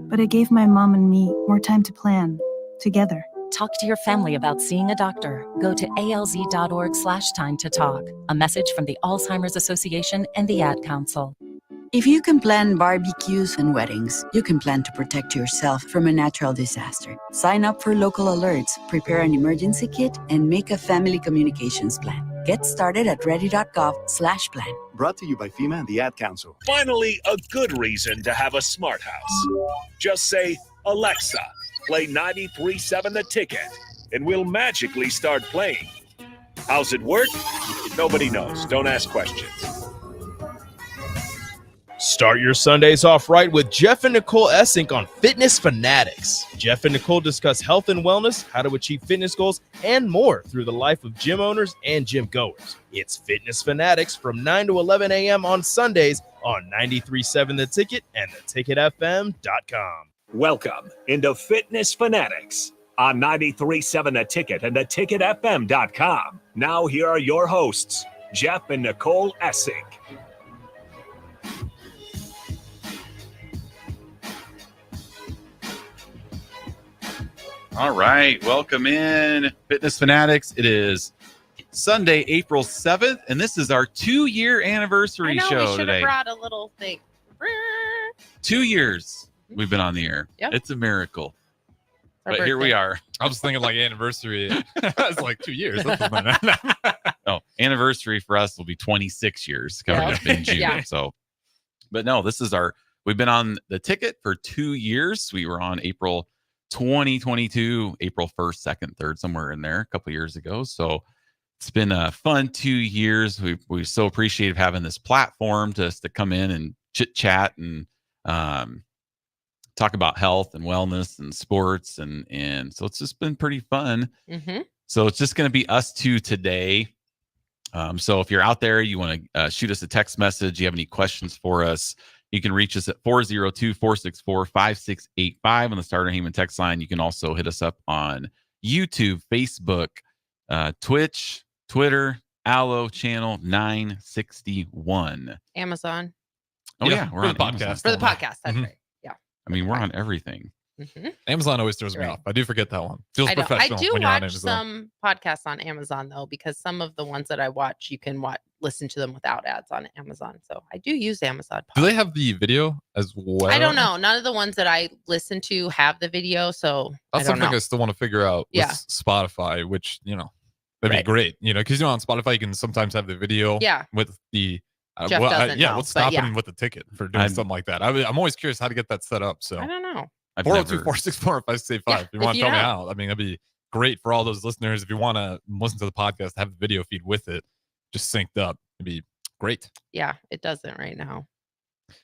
but it gave my mom and me more time to plan together. Talk to your family about seeing a doctor. Go to alz.org/time to talk. A message from the Alzheimer's Association and the Ad Council. If you can plan barbecues and weddings, you can plan to protect yourself from a natural disaster. Sign up for local alerts, prepare an emergency kit, and make a family communications plan. Get started at ready.gov/plan. Brought to you by FEMA and the Ad Council. Finally, a good reason to have a smart house. Just say, Alexa, play 93.7 The Ticket, and we'll magically start playing. How's it work? Nobody knows. Don't ask questions. Start your Sundays off right with Jeff and Nicole Essink on Fitness Fanatics. Jeff and Nicole discuss health and wellness, how to achieve fitness goals, and more through the life of gym owners and gym goers. It's Fitness Fanatics from 9 to 11 a.m. on Sundays on 93.7 The Ticket and theticketfm.com. Welcome into Fitness Fanatics on 93.7 The Ticket and theticketfm.com. Now here are your hosts, Jeff and Nicole Essink. All right, welcome in, Fitness Fanatics. It is Sunday, April 7th, and this is our 2-year anniversary show today. We should have brought a little thing. 2 years we've been on the air. Yep. It's a miracle. Our But here we are. I was thinking like anniversary. It's like 2 years. No, anniversary for us will be 26 years coming up in June. Yeah. So, but no, we've been on the ticket for 2 years. We were on April 2022, April 1st, 2nd, 3rd, somewhere in there a couple years ago. So it's been a fun 2 years. We so appreciate having this platform just to come in and chit chat and talk about health and wellness and sports. And so it's just been pretty fun. Mm-hmm. So it's just going to be us two today. So if you're out there, you want to shoot us a text message, you have any questions for us, you can reach us at 402-464-5685 on the Starter Heyman text line. You can also hit us up on YouTube, Facebook, Twitch, Twitter, Allo channel 961. Amazon. Oh, yeah. We're on the podcast. Amazon. For the podcast. That's Mhm. right. Yeah. I mean, we're on everything. Mm-hmm. Amazon always throws me Right. off. I do forget that one. Feels I professional do when you're on watch Amazon. some podcasts on Amazon, though, because some of the ones that I watch, you can listen to them without ads on Amazon. So I do use Amazon. Do they have the video as well? I don't know. None of the ones that I listen to have the video. So That's I don't something know. I still want to figure out with Yeah. Spotify, which, that'd Right. be great. Because, on Spotify, you can sometimes have the video Yeah. with the. Jeff doesn't know, what's but stopping yeah. with the ticket for doing something like that? I'm always curious how to get that set up. So I don't know. 402-464-5685. Yeah, If you want if to you tell me know. out, I mean, that'd be great for all those listeners. If you want to listen to the podcast, have the video feed with it, just synced up. It'd be great. Yeah, it doesn't right now.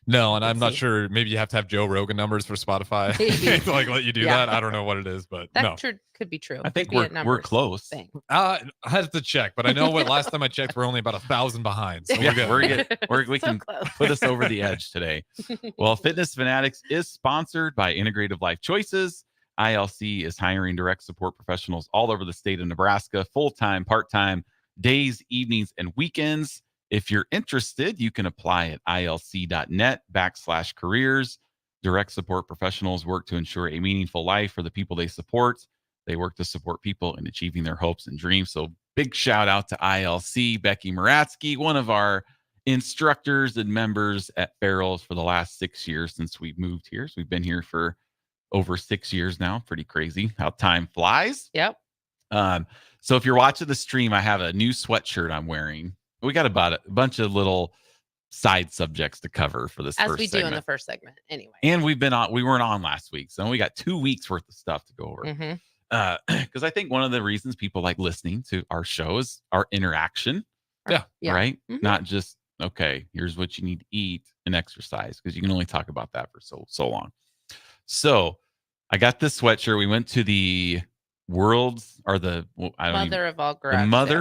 No, and Let's I'm not see. sure. Maybe you have to have Joe Rogan numbers for Spotify Maybe. to let you do Yeah. that. I don't know what it is, but That no. could be true. I think Could be a we're numbers close. thing. I have to check, but I know what last time I checked, we're only about 1,000 behind. So Yeah, we're good. we So can close. put us over the edge today. Well, Fitness Fanatics is sponsored by Integrative Life Choices. ILC is hiring direct support professionals all over the state of Nebraska, full-time, part-time, days, evenings, and weekends. If you're interested, you can apply at ilc.net/careers. Direct support professionals work to ensure a meaningful life for the people they support. They work to support people in achieving their hopes and dreams. So big shout out to ILC, Becky Moratsky, one of our instructors and members at Farrell's for the last 6 years since we've moved here. So we've been here for over 6 years now. Pretty crazy how time flies. Yep. So if you're watching the stream, I have a new sweatshirt I'm wearing. We got about a bunch of little side subjects to cover for this As first we do segment. in the first segment, anyway. And we weren't on last week, so we got 2 weeks worth of stuff to go over. Mhm. Because I think one of the reasons people like listening to our show is our interaction, Yeah. right? Mhm. Not just, okay, here's what you need to eat and exercise, because you can only talk about that for so long. So I got this sweatshirt. We went to the Mother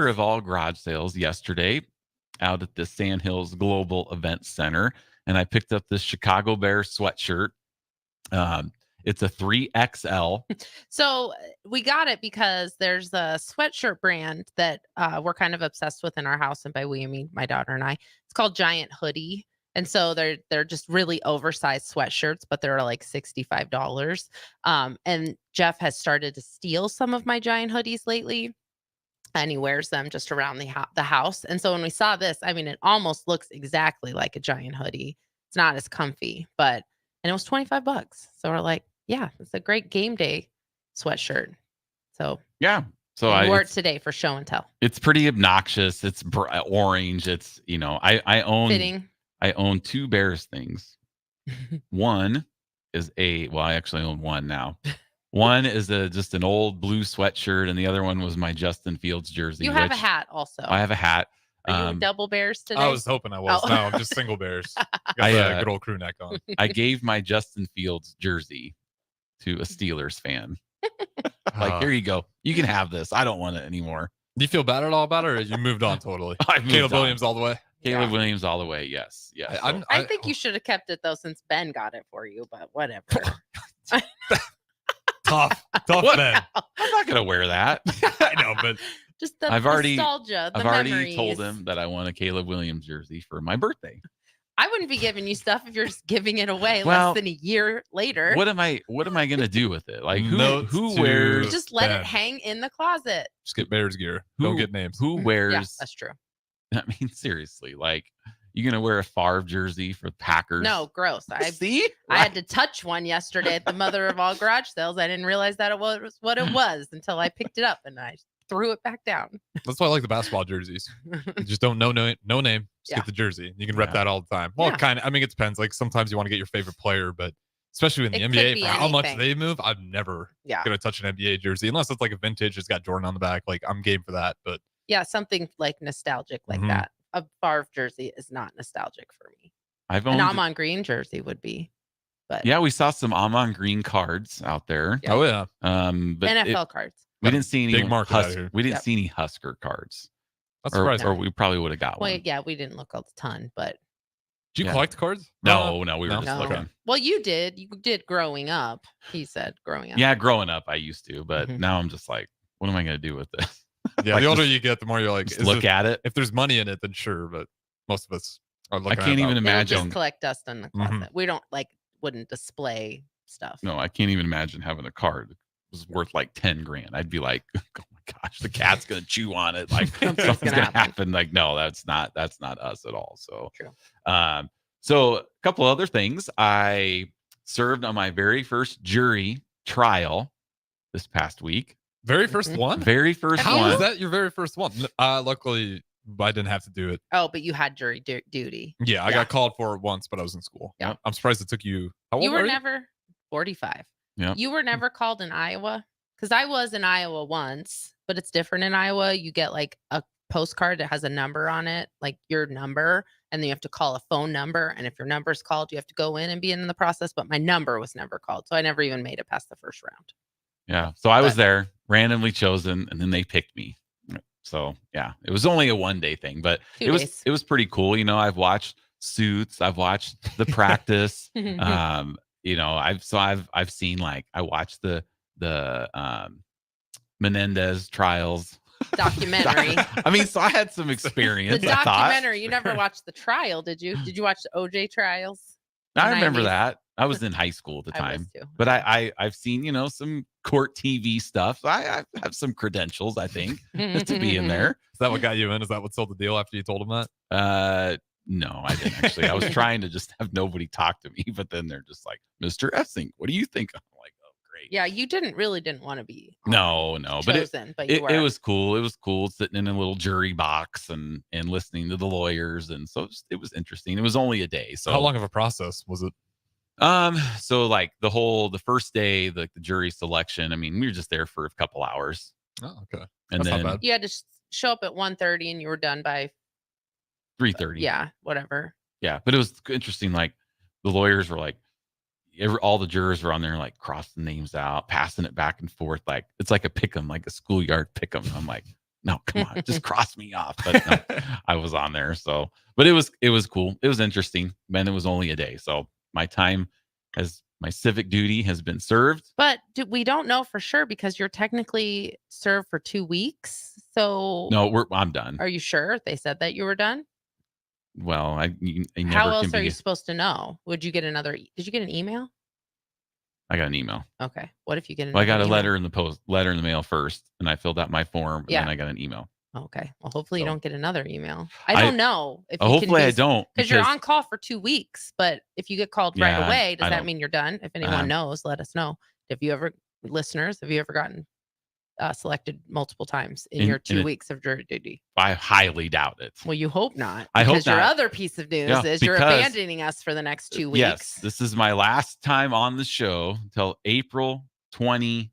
of all garage sales. yesterday out at the Sand Hills Global Event Center, and I picked up this Chicago Bears sweatshirt. It's a 3XL. So we got it because there's a sweatshirt brand that we're kind of obsessed with in our house, and by we I mean my daughter and I. It's called Giant Hoodie, And so they're just really oversized sweatshirts, but they're like $65. And Jeff has started to steal some of my giant hoodies lately, and he wears them just around the house. And so when we saw this, I mean, it almost looks exactly like a giant hoodie. It's not as comfy, and it was $25. So we're like, yeah, it's a great game day sweatshirt. So Yeah. So I I wore it it's, today for show and tell. it's pretty obnoxious. It's orange. It's, I Fitting. own two Bears things. One is I actually own one now. One is just an old blue sweatshirt, and the other one was my Justin Fields jersey. You have a hat also. I have a hat. Are you double Bears today? I was hoping I was. Oh. No, I'm just single Bears. Got I, the good old crew neck on. I gave my Justin Fields jersey to a Steelers fan. Like, here you go. You can have this. I don't want it anymore. Do you feel bad at all about it, or you moved on totally? Caleb Williams all the way. Caleb Williams all the way. Yes. Yes. I think you should have kept it though, since Ben got it for you. But whatever. Tough What? Ben. I'm not gonna wear that. I know, but Just the I've already- nostalgia. The I've already memories. told him that I want a Caleb Williams jersey for my birthday. I wouldn't be giving you stuff if you're just giving it away Well, less than a year later. What am I gonna do with it? Like Notes who to- wears Just let Ben. it hang in the closet. just get Bears gear. who, Don't get names. Who wears Yeah, that's true. I mean, seriously, like you gonna wear a Favre jersey for the Packers? No, gross. See? I had to touch one yesterday at the mother of all garage sales. I didn't realize that it was what it was until I picked it up and I threw it back down. That's why I like the basketball jerseys. You just don't know no name. Just Yeah. get the jersey. You can rep Yeah. that all the time. Well, Yeah. kind of. I mean, it depends. Like sometimes you want to get your favorite player, but especially in the It could NBA, be for how much anything. they move, I'm never Yeah. gonna touch an NBA jersey unless it's like a vintage. It's got Jordan on the back. Like I'm game for that. But Yeah, something like nostalgic like Mhm. that. A Favre jersey is not nostalgic for me. I've An owned. Amon Green jersey would be. But Yeah, we saw some Amon Green cards out there. Yeah. oh yeah, But NFL cards. we didn't see any Big market out here. We didn't Yep. see any Husker cards, that's or, surprising. or we probably would have got Well, one. yeah, we didn't look a ton, but Do you yeah. collect cards? No, we were No? just no. looking. Well, you did. You did growing up. He said growing up. Yeah, growing up, I used to, but Mhm. now I'm just like, what am I gonna do with this? Yeah, Like, the older just- you get, the more you're like, Just is look it- at it. if there's money in it, then sure. But most of us are looking. can't even It'll imagine. just collect dust in the closet. Mhm. We don't wouldn't display stuff. No, I can't even imagine having a card that was worth like 10 grand. I'd be like, oh my gosh, the cat's gonna chew on it. Like something's gonna gonna happen. happen. Like, no, that's not us at all. So True. So a couple other things. I served on my very first jury trial this past week. Very first Mhm. one. Very first Have How you- one. was that your very first one? Luckily, I didn't have to do it. Oh, but you had jury duty. Yeah, I Yeah. got called for it once, but I was in school. Yeah. I'm surprised it took you. How old You are were you? never 45. Yeah. You were never called in Iowa? Because I was in Iowa once, but it's different in Iowa. You get like a postcard that has a number on it, like your number, and then you have to call a phone number. And if your number's called, you have to go in and be in the process. But my number was never called. So I never even made it past the first round. Yeah. So I was But- there, randomly chosen, and then they picked me. So yeah, it was only a 1-day thing, but 2 it days. was pretty cool. I've watched Suits, I've watched the practice. I've seen, like, I watched the Menendez trials Documentary. I mean, so I had some The experience. I thought. documentary. You never watched the trial, did you? Did you watch the OJ trials? I remember 90s? that. I was in high school at the I was time, too. but I've seen some court TV stuff. So I have some credentials, I think, to be in there. Is that what got you in? Is that what sold the deal after you told them that? No, I didn't actually. I was trying to just have nobody talk to me, but then they're just like, Mr. Essing, what do you think? I'm like, oh, great. Yeah, you didn't want to be No, but chosen, but you were. it was cool. It was cool sitting in a little jury box and listening to the lawyers, and so it was interesting. It was only a day. So How long of a process was it? So like the first day, the jury selection. I mean, we were just there for a couple hours, Oh, okay. and That's not then bad. You had to show up at 1:30 and you were done by 3:30. yeah, whatever. Yeah, but it was interesting. Like the lawyers were like, all the jurors were on there, like crossing names out, passing it back and forth. Like it's like a pick'em, like a schoolyard pick'em. I'm like, no, come on, just cross me off. But no, I was on there. So, but it was cool. It was interesting. Man, it was only a day. So my time my civic duty has been served. But we don't know for sure because you're technically served for 2 weeks. So No, I'm done. are you sure they said that you were done? Well, I never How can else are be. you supposed to know? Would you get another? Did you get an email? I got an email. Okay. What if you get another? Well, I got a email? letter in the mail first, and I filled out my form, and then I got an email. Okay. Well, hopefully you So- don't get another email. I don't know if you Hopefully can I don't, because you're on call for 2 weeks. But if you get called right Yeah, away, does I that don't- mean you're done? If anyone knows, let us know. Have you ever gotten selected multiple times in your 2 weeks of jury duty? I highly doubt it. Well, you hope not. I hope because your not. other piece of news Yeah, is you're because- abandoning us for the next 2 weeks. Yes, this is my last time on the show until April 28th.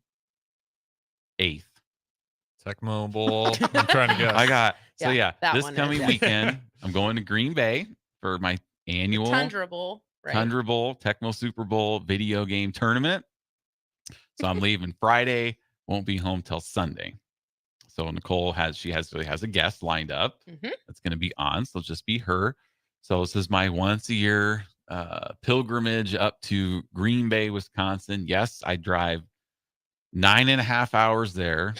Tecmo Bowl. I'm trying to guess. I got Yeah, that this one is, coming yeah. weekend. I'm going to Green Bay for my annual Tundra Bowl, right? Tundra Bowl, Tecmo Super Bowl video game tournament. So I'm leaving Friday. Won't be home till Sunday. So Nicole has a guest lined up that's going to be on. So it'll just be her. So this is my once a year pilgrimage up to Green Bay, Wisconsin. Yes, I drive 9.5 hours there,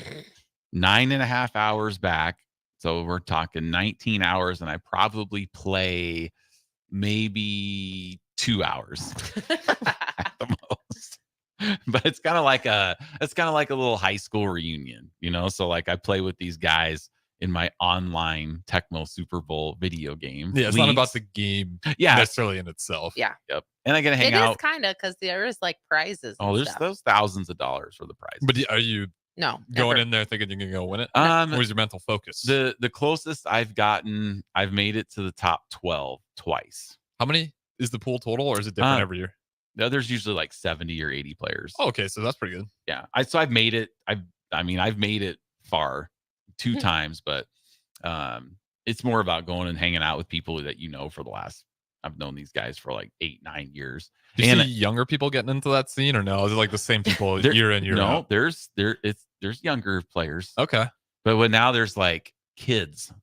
9.5 hours back. So we're talking 19 hours, and I probably play maybe 2 hours at the most. But it's kind of like a little high school reunion, you know? So like I play with these guys in my online Tecmo Super Bowl video game. Yeah, it's not about the game necessarily in itself. Yeah. Yep. And I get to hang It is out. kind of because there is like prizes. Oh, and there's stuff. those thousands of dollars for the prize. But are you No. going never. in there thinking you're gonna go win it? Where's your mental focus? The closest I've gotten, I've made it to the top 12 twice. How many is the pool total, or is it different every year? No, there's usually like 70 or 80 players. Oh, okay, so that's pretty good. Yeah. I've made it. I've made it far 2 times, but it's more about going and hanging out with people that for the last. I've known these guys for like 8-9 years. Do you see younger people getting into that scene, or no? Is it like the same people year in, year out? No, there's younger players. Okay. But now there's like kids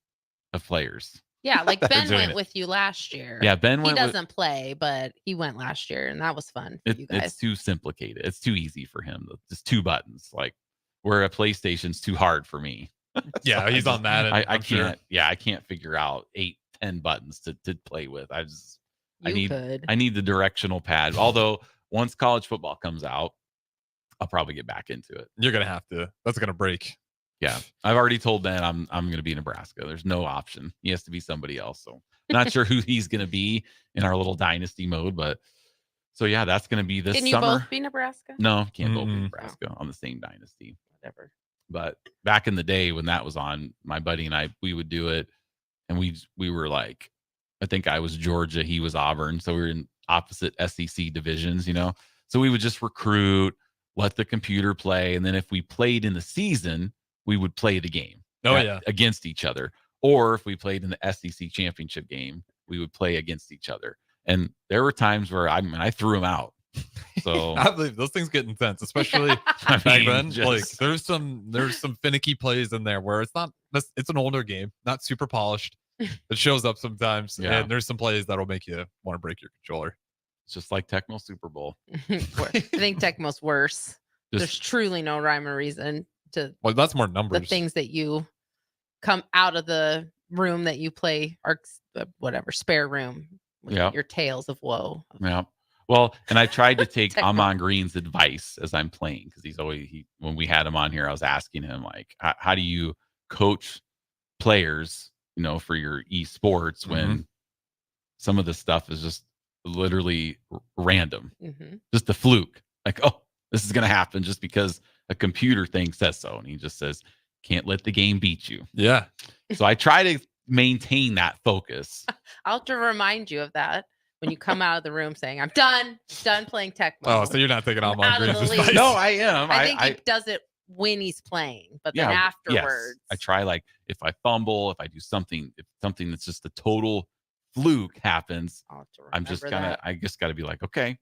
of players. Yeah, like Ben doing went it. with you last year. Yeah, Ben He went with- doesn't play, but he went last year, and that was fun for you guys. It's too simplicated. It's too easy for him. Just 2 buttons. Like where a PlayStation's too hard for me. Yeah, he's on that. I I'm can't. sure. Yeah, I can't figure out 8-10 buttons to play with. I Could. need the directional pad. Although once college football comes out, I'll probably get back into it. You're gonna have to. That's gonna break. Yeah, I've already told Ben I'm going to be Nebraska. There's no option. He has to be somebody else. So not sure who he's going to be in our little dynasty mode, but so yeah, that's going to be this Can you summer. both be Nebraska? No, can't both be Mm-mm. Nebraska on the same dynasty. Whatever. But back in the day when that was on, my buddy and I, we would do it, and we were like, I think I was Georgia, he was Auburn, so we were in opposite SEC divisions, So we would just recruit, let the computer play, and then if we played in the season, we would play the game. Against each other. Or if we played in the SEC championship game, we would play against each other. And there were times where I threw him out. So I believe those things get intense, especially back then. Like there's some finicky plays in there where it's an older game, not super polished. It shows up sometimes, and there's some plays that'll make you want to break your controller. It's just like Tecmo Super Bowl. I think Tecmo's worse. There's truly no rhyme or reason to that's more numbers. the things that you come out of the room that you play, or whatever spare room. With your tales of woe. Yeah. Well, and I tried to take Amon Green's advice as I'm playing, because when we had him on here, I was asking him like, how do you coach players, for your esports when some of the stuff is just literally random, just a fluke. Like, oh, this is going to happen just because a computer thing says so. And he just says, can't let the game beat you. Yeah. So I try to maintain that focus. I'll have to remind you of that when you come out of the room saying, I'm done playing Tecmo. Oh, so you're not taking on out of Green's the advice? league. No, I am. I think he does it when he's playing, but then afterwards. Yes. I try, like, if I fumble, if I do something, if something that's just a total fluke happens, I just got to be like, okay.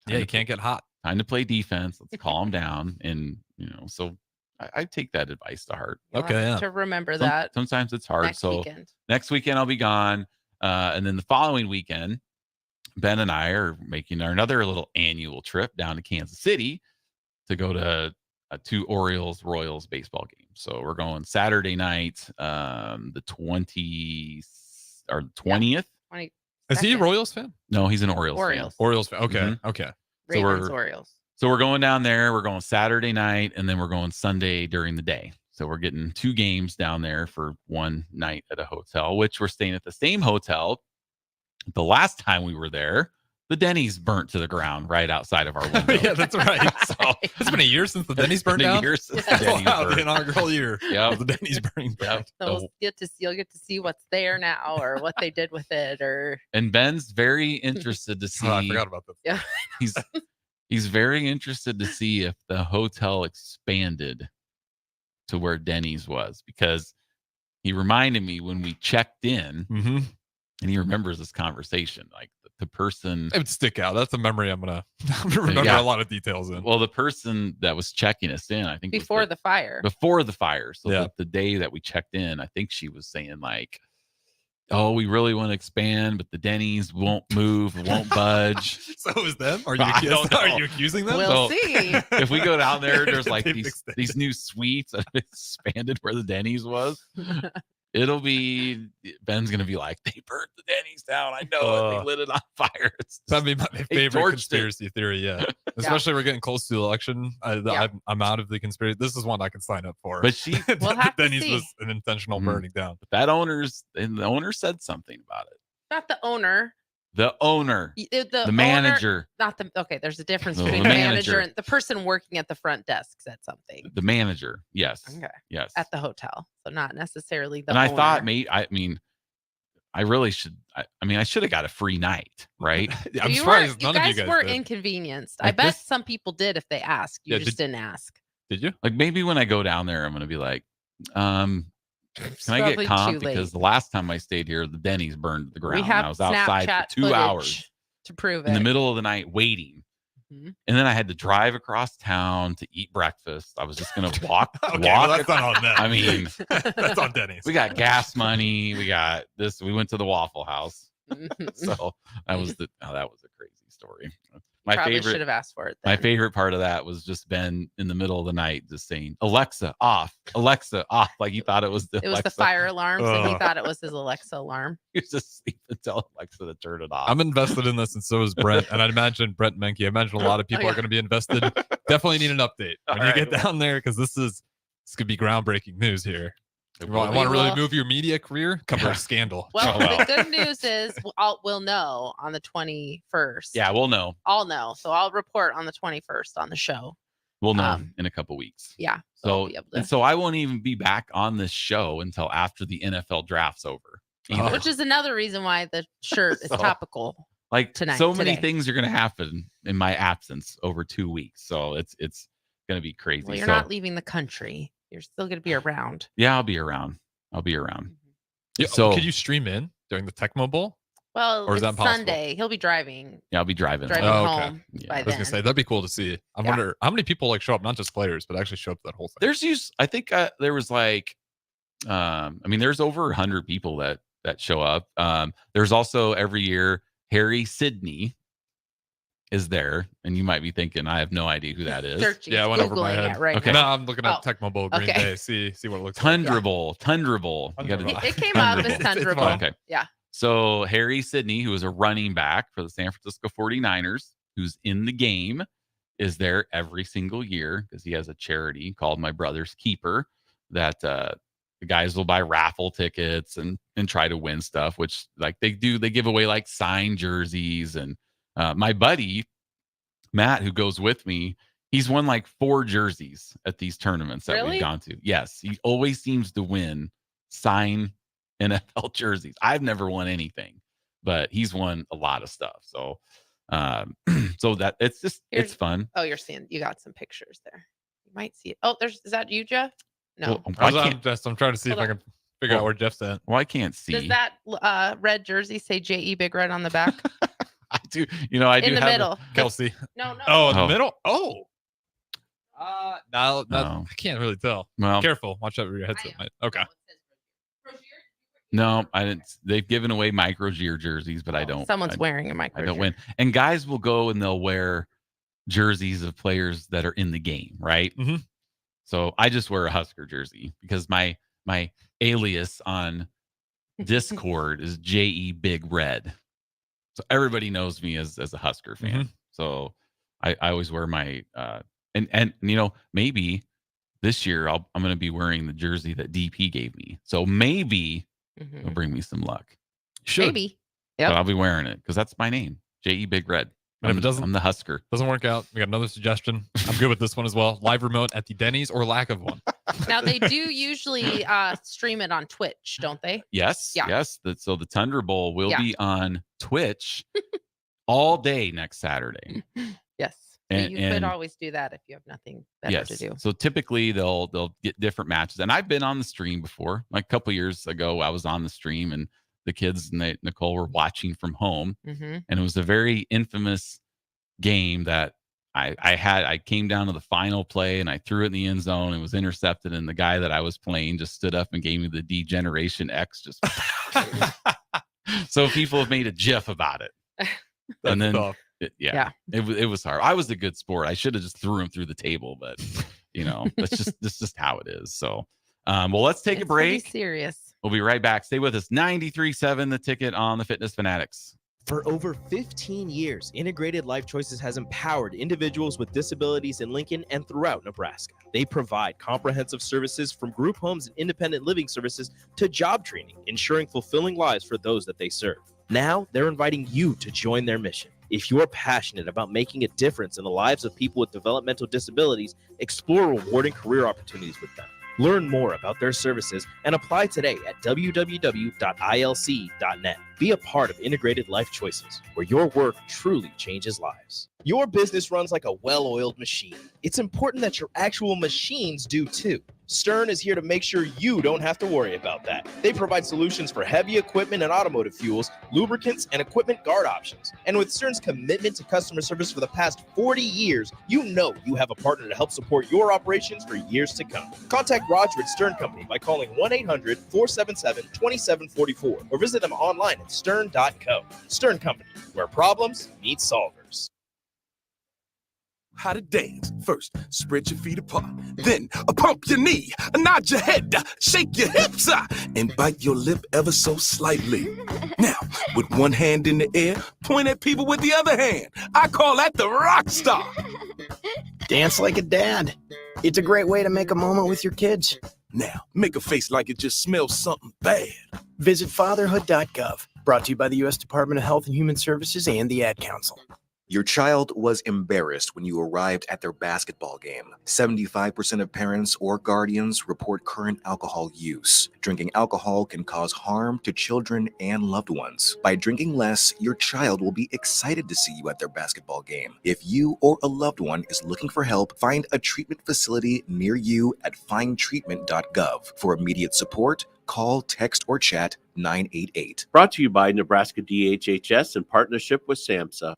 Yeah, you can't get hot. Time to play defense. Let's calm down. And, so I take that advice to heart. You'll have to remember that. Sometimes it's hard. Next weekend I'll be gone. And then the following weekend, Ben and I are making another little annual trip down to Kansas City to go to 2 Orioles-Royals baseball games. So we're going Saturday night, the 20th, 20. Is he a Royals fan? No, he's an Orioles fan. Orioles fan. Okay. Mhm. Okay. Ravens, Orioles. So we're going down there. We're going Saturday night, and then we're going Sunday during the day. So we're getting 2 games down there for one night at a hotel, which we're staying at the same hotel. The last time we were there, the Denny's burnt to the ground right outside of our window. Yeah, that's right. So it's been a year since the Denny's burned down. Year since the Denny's Wow, burned. the inaugural year. Yeah, The Denny's burning down. So you'll get to see what's there now or what they did with it or And Ben's very interested to see. Oh, I forgot about that. yeah. He's very interested to see if the hotel expanded to where Denny's was, because he reminded me when we checked in, Mm-hmm. and he remembers this conversation. Like the person, It would stick out. That's a memory I'm gonna remember Yeah. a lot of details in. well, the person that was checking us in, I think was Before the fire. before the fire. So Yeah. the day that we checked in, I think she was saying like, "Oh, we really want to expand, but the Denny's won't move, won't budge." So it was them? Are you I don't know. are you accusing them? We'll So- see. If we go down there, there's like They these fixed it. these new suites that have expanded where the Denny's was. It'll be Ben's gonna be like, they burnt the Denny's down. I know it. They lit it on fire. It's That'd be my favorite torched it. conspiracy theory. Yeah, especially we're getting close to the election. I'm out of the conspiracy. This is one I can sign up for. But she, We'll have to Denny's see. was an intentional Mhm. burning down. that the owner said something about it. Not the owner. The owner, The the owner- manager, Not the okay. There's a difference The between the manager manager. and the person working at the front desk said something the manager. Yes, Okay. yes. at the hotel. So not necessarily the And I owner. thought, I mean, I really should. I should have got a free night, right? I'm you surprised you none of you guys guys were did. inconvenienced. I Like bet this- some people did if they asked. You Yeah, just didn't ask. Did you? Like maybe when I go down there, I'm gonna be like, It's can I probably get too comp? late. Because the last time I stayed here, the Denny's burned to the ground. We and have I was outside Snapchat for 2 footage hours to prove it. in the middle of the night waiting. Mhm. And then I had to drive across town to eat breakfast. I was just gonna walk. Okay, well, walk. that's not on them. I mean, that's on Denny's. we got gas money. We got this. We went to the Waffle House. Mhm. So that was a crazy story. My Probably should favorite have asked for it. My then. favorite part of that was just Ben in the middle of the night just saying, "Alexa off, Alexa off," like he thought it was the It was Alexa. the fire alarms, and he Ugh. thought it was his Alexa alarm. He was just sleeping, tell Alexa to turn it off. I'm invested in this, and so is Brent. And I'd imagine Brent Menke. I imagine a lot of people yeah. are going to be invested. Definitely need an update when All you right, get down there, because this could be groundbreaking news here. It You want will to We really will- move your media career? Cover a scandal. Well, Oh, well. the good news is we'll know on the 21st. Yeah, we'll know. I'll know. So I'll report on the 21st on the show. We'll know Um, in a couple weeks. Yeah. I'll So be able and to- so I won't even be back on this show until after the NFL draft's over. Oh. which is another reason why the shirt is So- topical. Like Tonight- so many today. things are going to happen in my absence over 2 weeks. So it's going to be crazy. Well, you're so not leaving the country. You're still going to be around. yeah, I'll be around. I'll be around. Yeah, So- could you stream in during the Tecmo Bowl? Well, Or is it's that possible? Sunday. He'll be driving Yeah, I'll be driving. driving Oh, okay. home Yeah. by I was then. gonna say that'd be cool to see. I Yeah. wonder how many people like show up, not just players, but actually show up to that whole thing. There's I think there was like there's over 100 people that show up. There's also every year Harry Sidney is there, and you might be thinking I have no idea who that is. Searching, Yeah, I went over my Googling head. it right Okay. No, now. I'm looking at Oh, Tecmo Bowl Green okay. Bay. See what it looks like. Tundra Bowl. You gotta Tundra. It came up as It's Tundra Bowl. fine. Okay. Yeah. So Harry Sidney, who is a running back for the San Francisco 49ers, who's in the game, is there every single year because he has a charity called My Brother's Keeper that the guys will buy raffle tickets and try to win stuff, which like they give away like signed jerseys. And my buddy Matt, who goes with me, he's won like 4 jerseys at these tournaments that Really? we've gone to. Yes, he always seems to win signed NFL jerseys. I've never won anything, but he's won a lot of stuff. So so that it's just Here's- it's fun. Oh, you're seeing. You got some pictures there. You might see it. Oh, is that you, Jeff? No. Well, I I'm trying to see Hold if I on. can figure out Well, where Jeff's at. well, I can't see. Does that red jersey say JE Big Red on the back? I do. I do In the have middle. Kelsey. No, no. Oh, in Oh. the middle. Oh. No, No. I can't really tell. Well, Careful. Watch out where your headset am. might. Okay. no, I didn't. They've given away micro Gier jerseys, but I don't. Someone's I, wearing a micro. I don't jersey. win. And guys will go and they'll wear jerseys of players that are in the game, right? Mhm. So I just wear a Husker jersey because my alias on Discord is JE Big Red. So everybody knows me as a Husker fan. Mhm. So I always wear my and maybe this year I'm going to be wearing the jersey that DP gave me. So maybe it'll bring me some luck. Should. Maybe. But Yep. I'll be wearing it because that's my name, JE Big Red. And if it doesn't- I'm the Husker. Doesn't work out. We got another suggestion. I'm good with this one as well. Live remote at the Denny's or lack of one. Now they do usually stream it on Twitch, don't they? Yes. Yeah. Yes. So the Tundra Bowl will Yeah. be on Twitch all day next Saturday. Yes. So And- you could and- always do that if you have nothing better to do. So typically they'll get different matches, and I've been on the stream before. Like a couple years ago, I was on the stream, and the kids and Nicole were watching from home, Mm-hmm. and it was a very infamous game that I came down to the final play and I threw it in the end zone and was intercepted, and the guy that I was playing just stood up and gave me the Degeneration X. Just so people have made a GIF about it, and then. tough. It was hard. I was a good sport. I should have just threw him through the table, but that's just how it is. So, well, let's take a It's pretty break. serious. We'll be right back. Stay with us. 93.7 The Ticket on the Fitness Fanatics. For over 15 years, Integrated Life Choices has empowered individuals with disabilities in Lincoln and throughout Nebraska. They provide comprehensive services from group homes and independent living services to job training, ensuring fulfilling lives for those that they serve. Now, they're inviting you to join their mission. If you're passionate about making a difference in the lives of people with developmental disabilities, explore rewarding career opportunities with them. Learn more about their services and apply today at www.ilc.net. Be a part of Integrated Life Choices, where your work truly changes lives. Your business runs like a well-oiled machine. It's important that your actual machines do too. Stern is here to make sure you don't have to worry about that. They provide solutions for heavy equipment and automotive fuels, lubricants, and equipment guard options. And with Stern's commitment to customer service for the past 40 years, you know you have a partner to help support your operations for years to come. Contact Roger at Stern Company by calling 1-800-477-2744 or visit them online at stern.co. Stern Company, where problems meet solvers. How to dance. First, spread your feet apart. Then, pump your knee, nod your head, shake your hips, and bite your lip ever so slightly. Now, with one hand in the air, point at people with the other hand. I call that the rock star. Dance like a dad. It's a great way to make a moment with your kids. Now, make a face like it just smells something bad. Visit fatherhood.gov. Brought to you by the U.S. Department of Health and Human Services and the Ad Council. Your child was embarrassed when you arrived at their basketball game. 75% of parents or guardians report current alcohol use. Drinking alcohol can cause harm to children and loved ones. By drinking less, your child will be excited to see you at their basketball game. If you or a loved one is looking for help, find a treatment facility near you at findtreatment.gov. For immediate support, call, text, or chat 988. Brought to you by Nebraska DHHS in partnership with SAMHSA.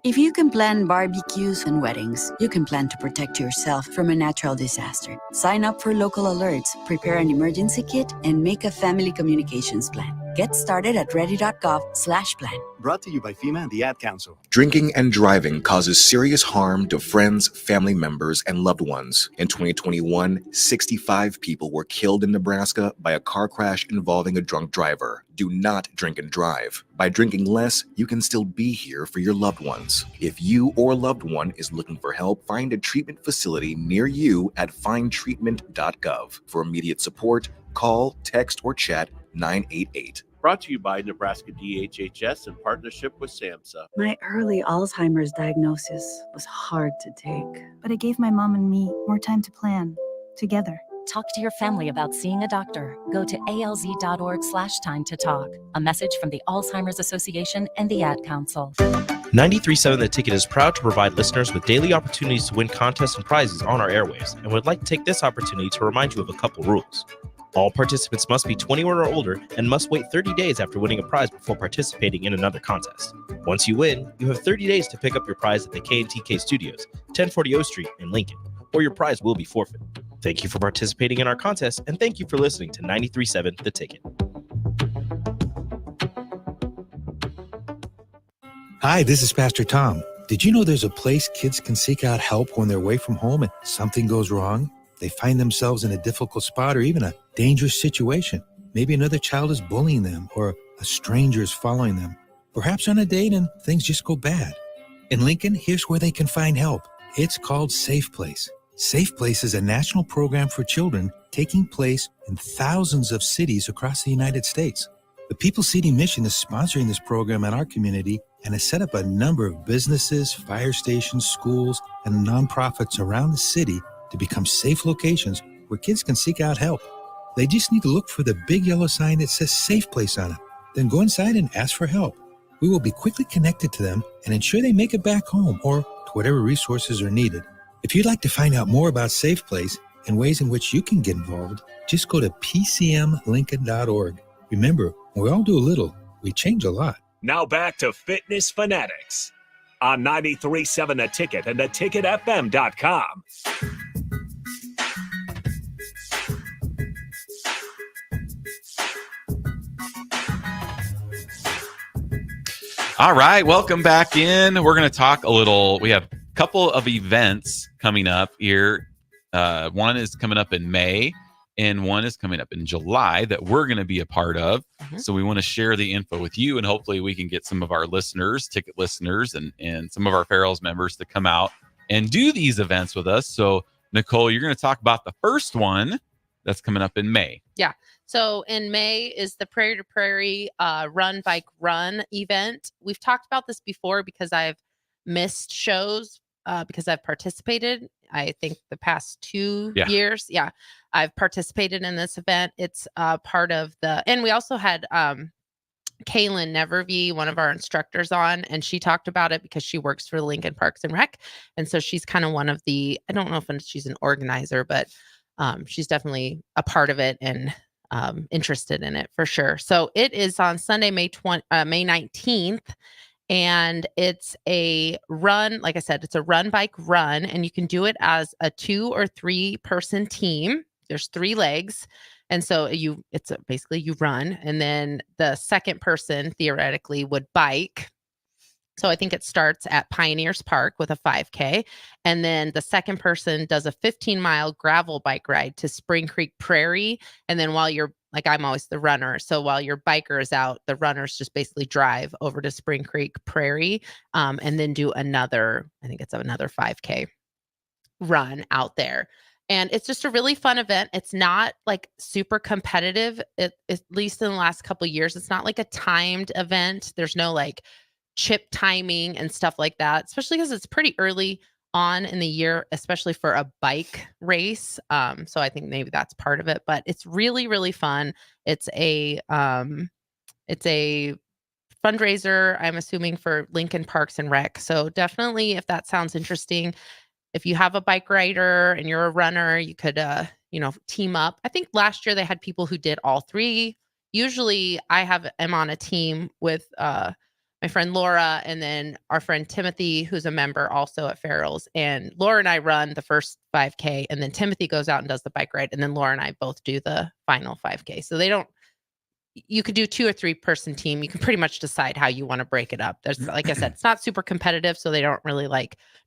If you can plan barbecues and weddings, you can plan to protect yourself from a natural disaster. Sign up for local alerts, prepare an emergency kit, and make a family communications plan. Get started at ready.gov/plan. Brought to you by FEMA and the Ad Council. Drinking and driving causes serious harm to friends, family members, and loved ones. In 2021, 65 people were killed in Nebraska by a car crash involving a drunk driver. Do not drink and drive. By drinking less, you can still be here for your loved ones. If you or a loved one is looking for help, find a treatment facility near you at findtreatment.gov. For immediate support, call, text, or chat 988. Brought to you by Nebraska DHHS in partnership with SAMHSA. My early Alzheimer's diagnosis was hard to take, but it gave my mom and me more time to plan together. Talk to your family about seeing a doctor. Go to alz.org/time to talk. A message from the Alzheimer's Association and the Ad Council. 93.7 The Ticket is proud to provide listeners with daily opportunities to win contests and prizes on our airwaves, and would like to take this opportunity to remind you of a couple rules. All participants must be 21 or older and must wait 30 days after winning a prize before participating in another contest. Once you win, you have 30 days to pick up your prize at the K&TK Studios, 1040 O Street in Lincoln, or your prize will be forfeit. Thank you for participating in our contest, and thank you for listening to 93.7 The Ticket. Hi, this is Pastor Tom. Did you know there's a place kids can seek out help when they're away from home and something goes wrong? They find themselves in a difficult spot or even a dangerous situation. Maybe another child is bullying them, or a stranger is following them. Perhaps on a date and things just go bad. In Lincoln, here's where they can find help. It's called Safe Place. Safe Place is a national program for children taking place in thousands of cities across the United States. The People City Mission is sponsoring this program in our community and has set up a number of businesses, fire stations, schools, and nonprofits around the city to become safe locations where kids can seek out help. They just need to look for the big yellow sign that says Safe Place on it. Then go inside and ask for help. We will be quickly connected to them and ensure they make it back home or to whatever resources are needed. If you'd like to find out more about Safe Place and ways in which you can get involved, just go to pcmlincoln.org. Remember, when we all do a little, we change a lot. Now back to Fitness Fanatics on 93.7 The Ticket and theticketfm.com. All right, welcome back in. We're going to talk a little. We have a couple of events coming up here. One is coming up in May, and one is coming up in July that we're going to be a part of. So we want to share the info with you, and hopefully we can get some of our listeners, ticket listeners, and some of our Farrell's members to come out and do these events with us. So, Nicole, you're going to talk about the first one that's coming up in May. Yeah. So in May is the Prairie to Prairie Run Bike Run event. We've talked about this before because I've missed shows because I've participated. I think the past 2 years. Yeah. I've participated in this event. It's part of and we also had Kaylin Nevervee, one of our instructors on, and she talked about it because she works for Lincoln Parks and Rec. And so she's kind of one of the, I don't know if she's an organizer, but she's definitely a part of it and interested in it for sure. So it is on Sunday, May 19th. And it's a run. Like I said, it's a run bike run, and you can do it as a 2 or 3 person team. There's 3 legs. And so basically you run, and then the second person theoretically would bike. So I think it starts at Pioneers Park with a 5K. And then the second person does a 15-mile gravel bike ride to Spring Creek Prairie. And then while you're, like, I'm always the runner. So while your biker is out, the runners just basically drive over to Spring Creek Prairie and then do another 5K run out there. And it's just a really fun event. It's not like super competitive, at least in the last couple of years. It's not like a timed event. There's no like chip timing and stuff like that, especially because it's pretty early on in the year, especially for a bike race. So I think maybe that's part of it, but it's really, really fun. It's a fundraiser, I'm assuming, for Lincoln Parks and Rec. So definitely, if that sounds interesting, if you have a bike rider and you're a runner, you could, team up. I think last year they had people who did all 3. Usually I am on a team with, my friend Laura, and then our friend Timothy, who's a member also at Farrell's. And Laura and I run the first 5K, and then Timothy goes out and does the bike ride, and then Laura and I both do the final 5K. So you could do 2 or 3 person team. You can pretty much decide how you want to break it up. There's, like I said, it's not super competitive, so they don't really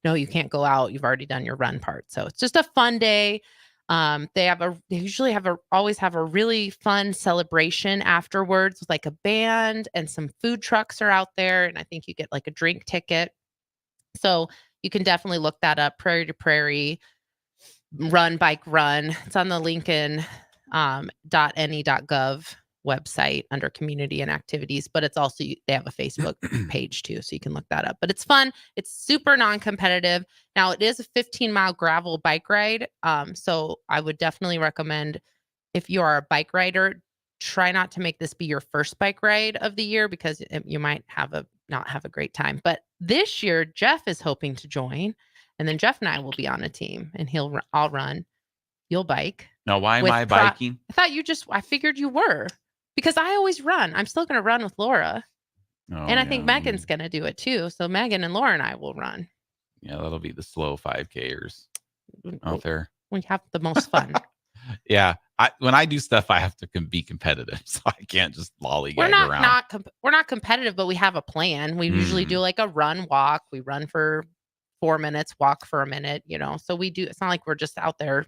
no, you can't go out. You've already done your run part. So it's just a fun day. They always have a really fun celebration afterwards with like a band, and some food trucks are out there. And I think you get like a drink ticket. So you can definitely look that up. Prairie to Prairie Run Bike Run. It's on the lincoln.ne.gov website under community and activities, but it's also, they have a Facebook page too, so you can look that up. But it's fun. It's super non-competitive. Now it is a 15-mile gravel bike ride. So I would definitely recommend, if you are a bike rider, try not to make this be your first bike ride of the year, because you might not have a great time. But this year, Jeff is hoping to join, and then Jeff and I will be on a team, and I'll run, you'll bike. Now, why am I biking? I figured you were. Because I always run. I'm still going to run with Laura. And I think Megan's going to do it too. So Megan and Laura and I will run. Yeah, that'll be the slow 5Kers out there. We have the most fun. Yeah. When I do stuff, I have to be competitive. So I can't just lollygag around. We're not competitive, but we have a plan. We usually do like a run walk. We run for 4 minutes, walk for a minute, So we do. It's not like we're just out there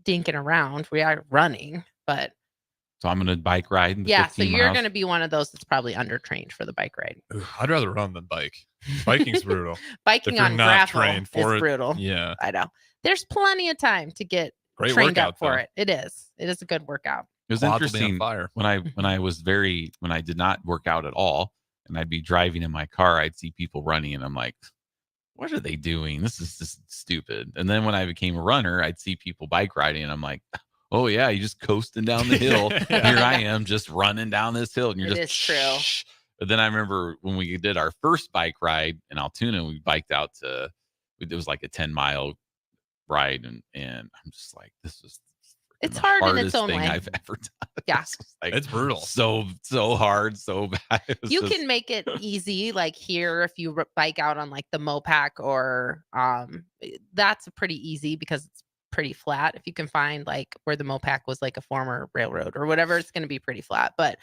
dinking around. We are running, but So I'm going to bike ride in the Yeah, so 15 you're miles. going to be one of those that's probably undertrained for the bike ride. I'd rather run than bike. Biking's brutal. Biking If you're on not gravel trained for is it, brutal. yeah. I know. There's plenty of time to get Great trained workout, up for though. it. It is. It is a good workout. It was Quads will be on interesting fire. when I did not work out at all, and I'd be driving in my car, I'd see people running, and I'm like, what are they doing? This is just stupid. And then when I became a runner, I'd see people bike riding, and I'm like, oh yeah, you're just coasting down the hill. Here I am, just running down this hill, and you're It just is true. shh. But then I remember when we did our first bike ride in Altoona, we biked out to, it was like a 10-mile ride, and I'm just like, this is It's the hard in hardest its own thing way. I've ever done. Yeah. It's brutal. So hard, so bad. You can make it easy, like here, if you bike out on like the Mopac or that's pretty easy because it's pretty flat. If you can find like where the Mopac was like a former railroad or whatever, it's going to be pretty flat. But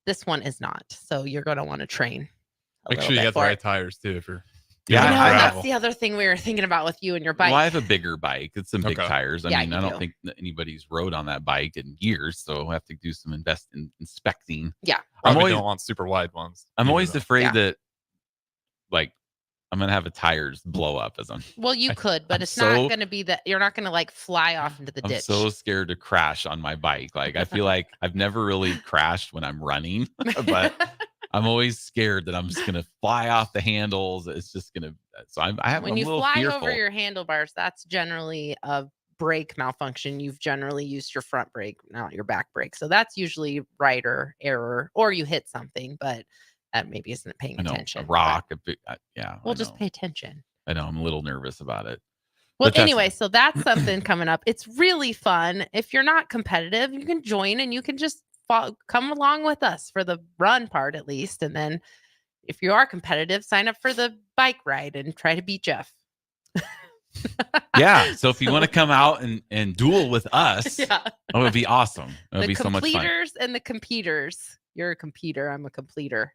this one is not. So you're going to want to train. Make sure you get the right tires too. If you're Yeah, I know, I that's the other thing we were thinking about with you and your bike. Well, I have a bigger bike. It's some big tires. I Yeah, mean, you I don't do. think that anybody's rode on that bike in years, so I have to do some inspecting. Yeah. I'm Probably always don't want super wide ones. I'm either, always though. afraid that like I'm gonna have a tires blow up as I'm. Well, you could, but I'm it's so- not going to be that you're not going to like fly off into the I'm ditch. so scared to crash on my bike. Like I feel like I've never really crashed when I'm running, but I'm always scared that I'm just gonna fly off the handles. It's just gonna. So I'm a when you little fly fearful. over your handlebars, that's generally a brake malfunction. You've generally used your front brake, not your back brake. So that's usually rider error, or you hit something, but that maybe isn't paying I know, attention. a rock. Yeah. We'll I just know. pay attention. I know. I'm a little nervous about it. Well, But that's- anyway, so that's something coming up. It's really fun. If you're not competitive, you can join and you can just come along with us for the run part at least. And then if you are competitive, sign up for the bike ride and try to beat Jeff. Yeah. So if you want to come out and duel with us, Yeah. it would be awesome. It would The be so much fun. completers and the competers. You're a completer. I'm a completer.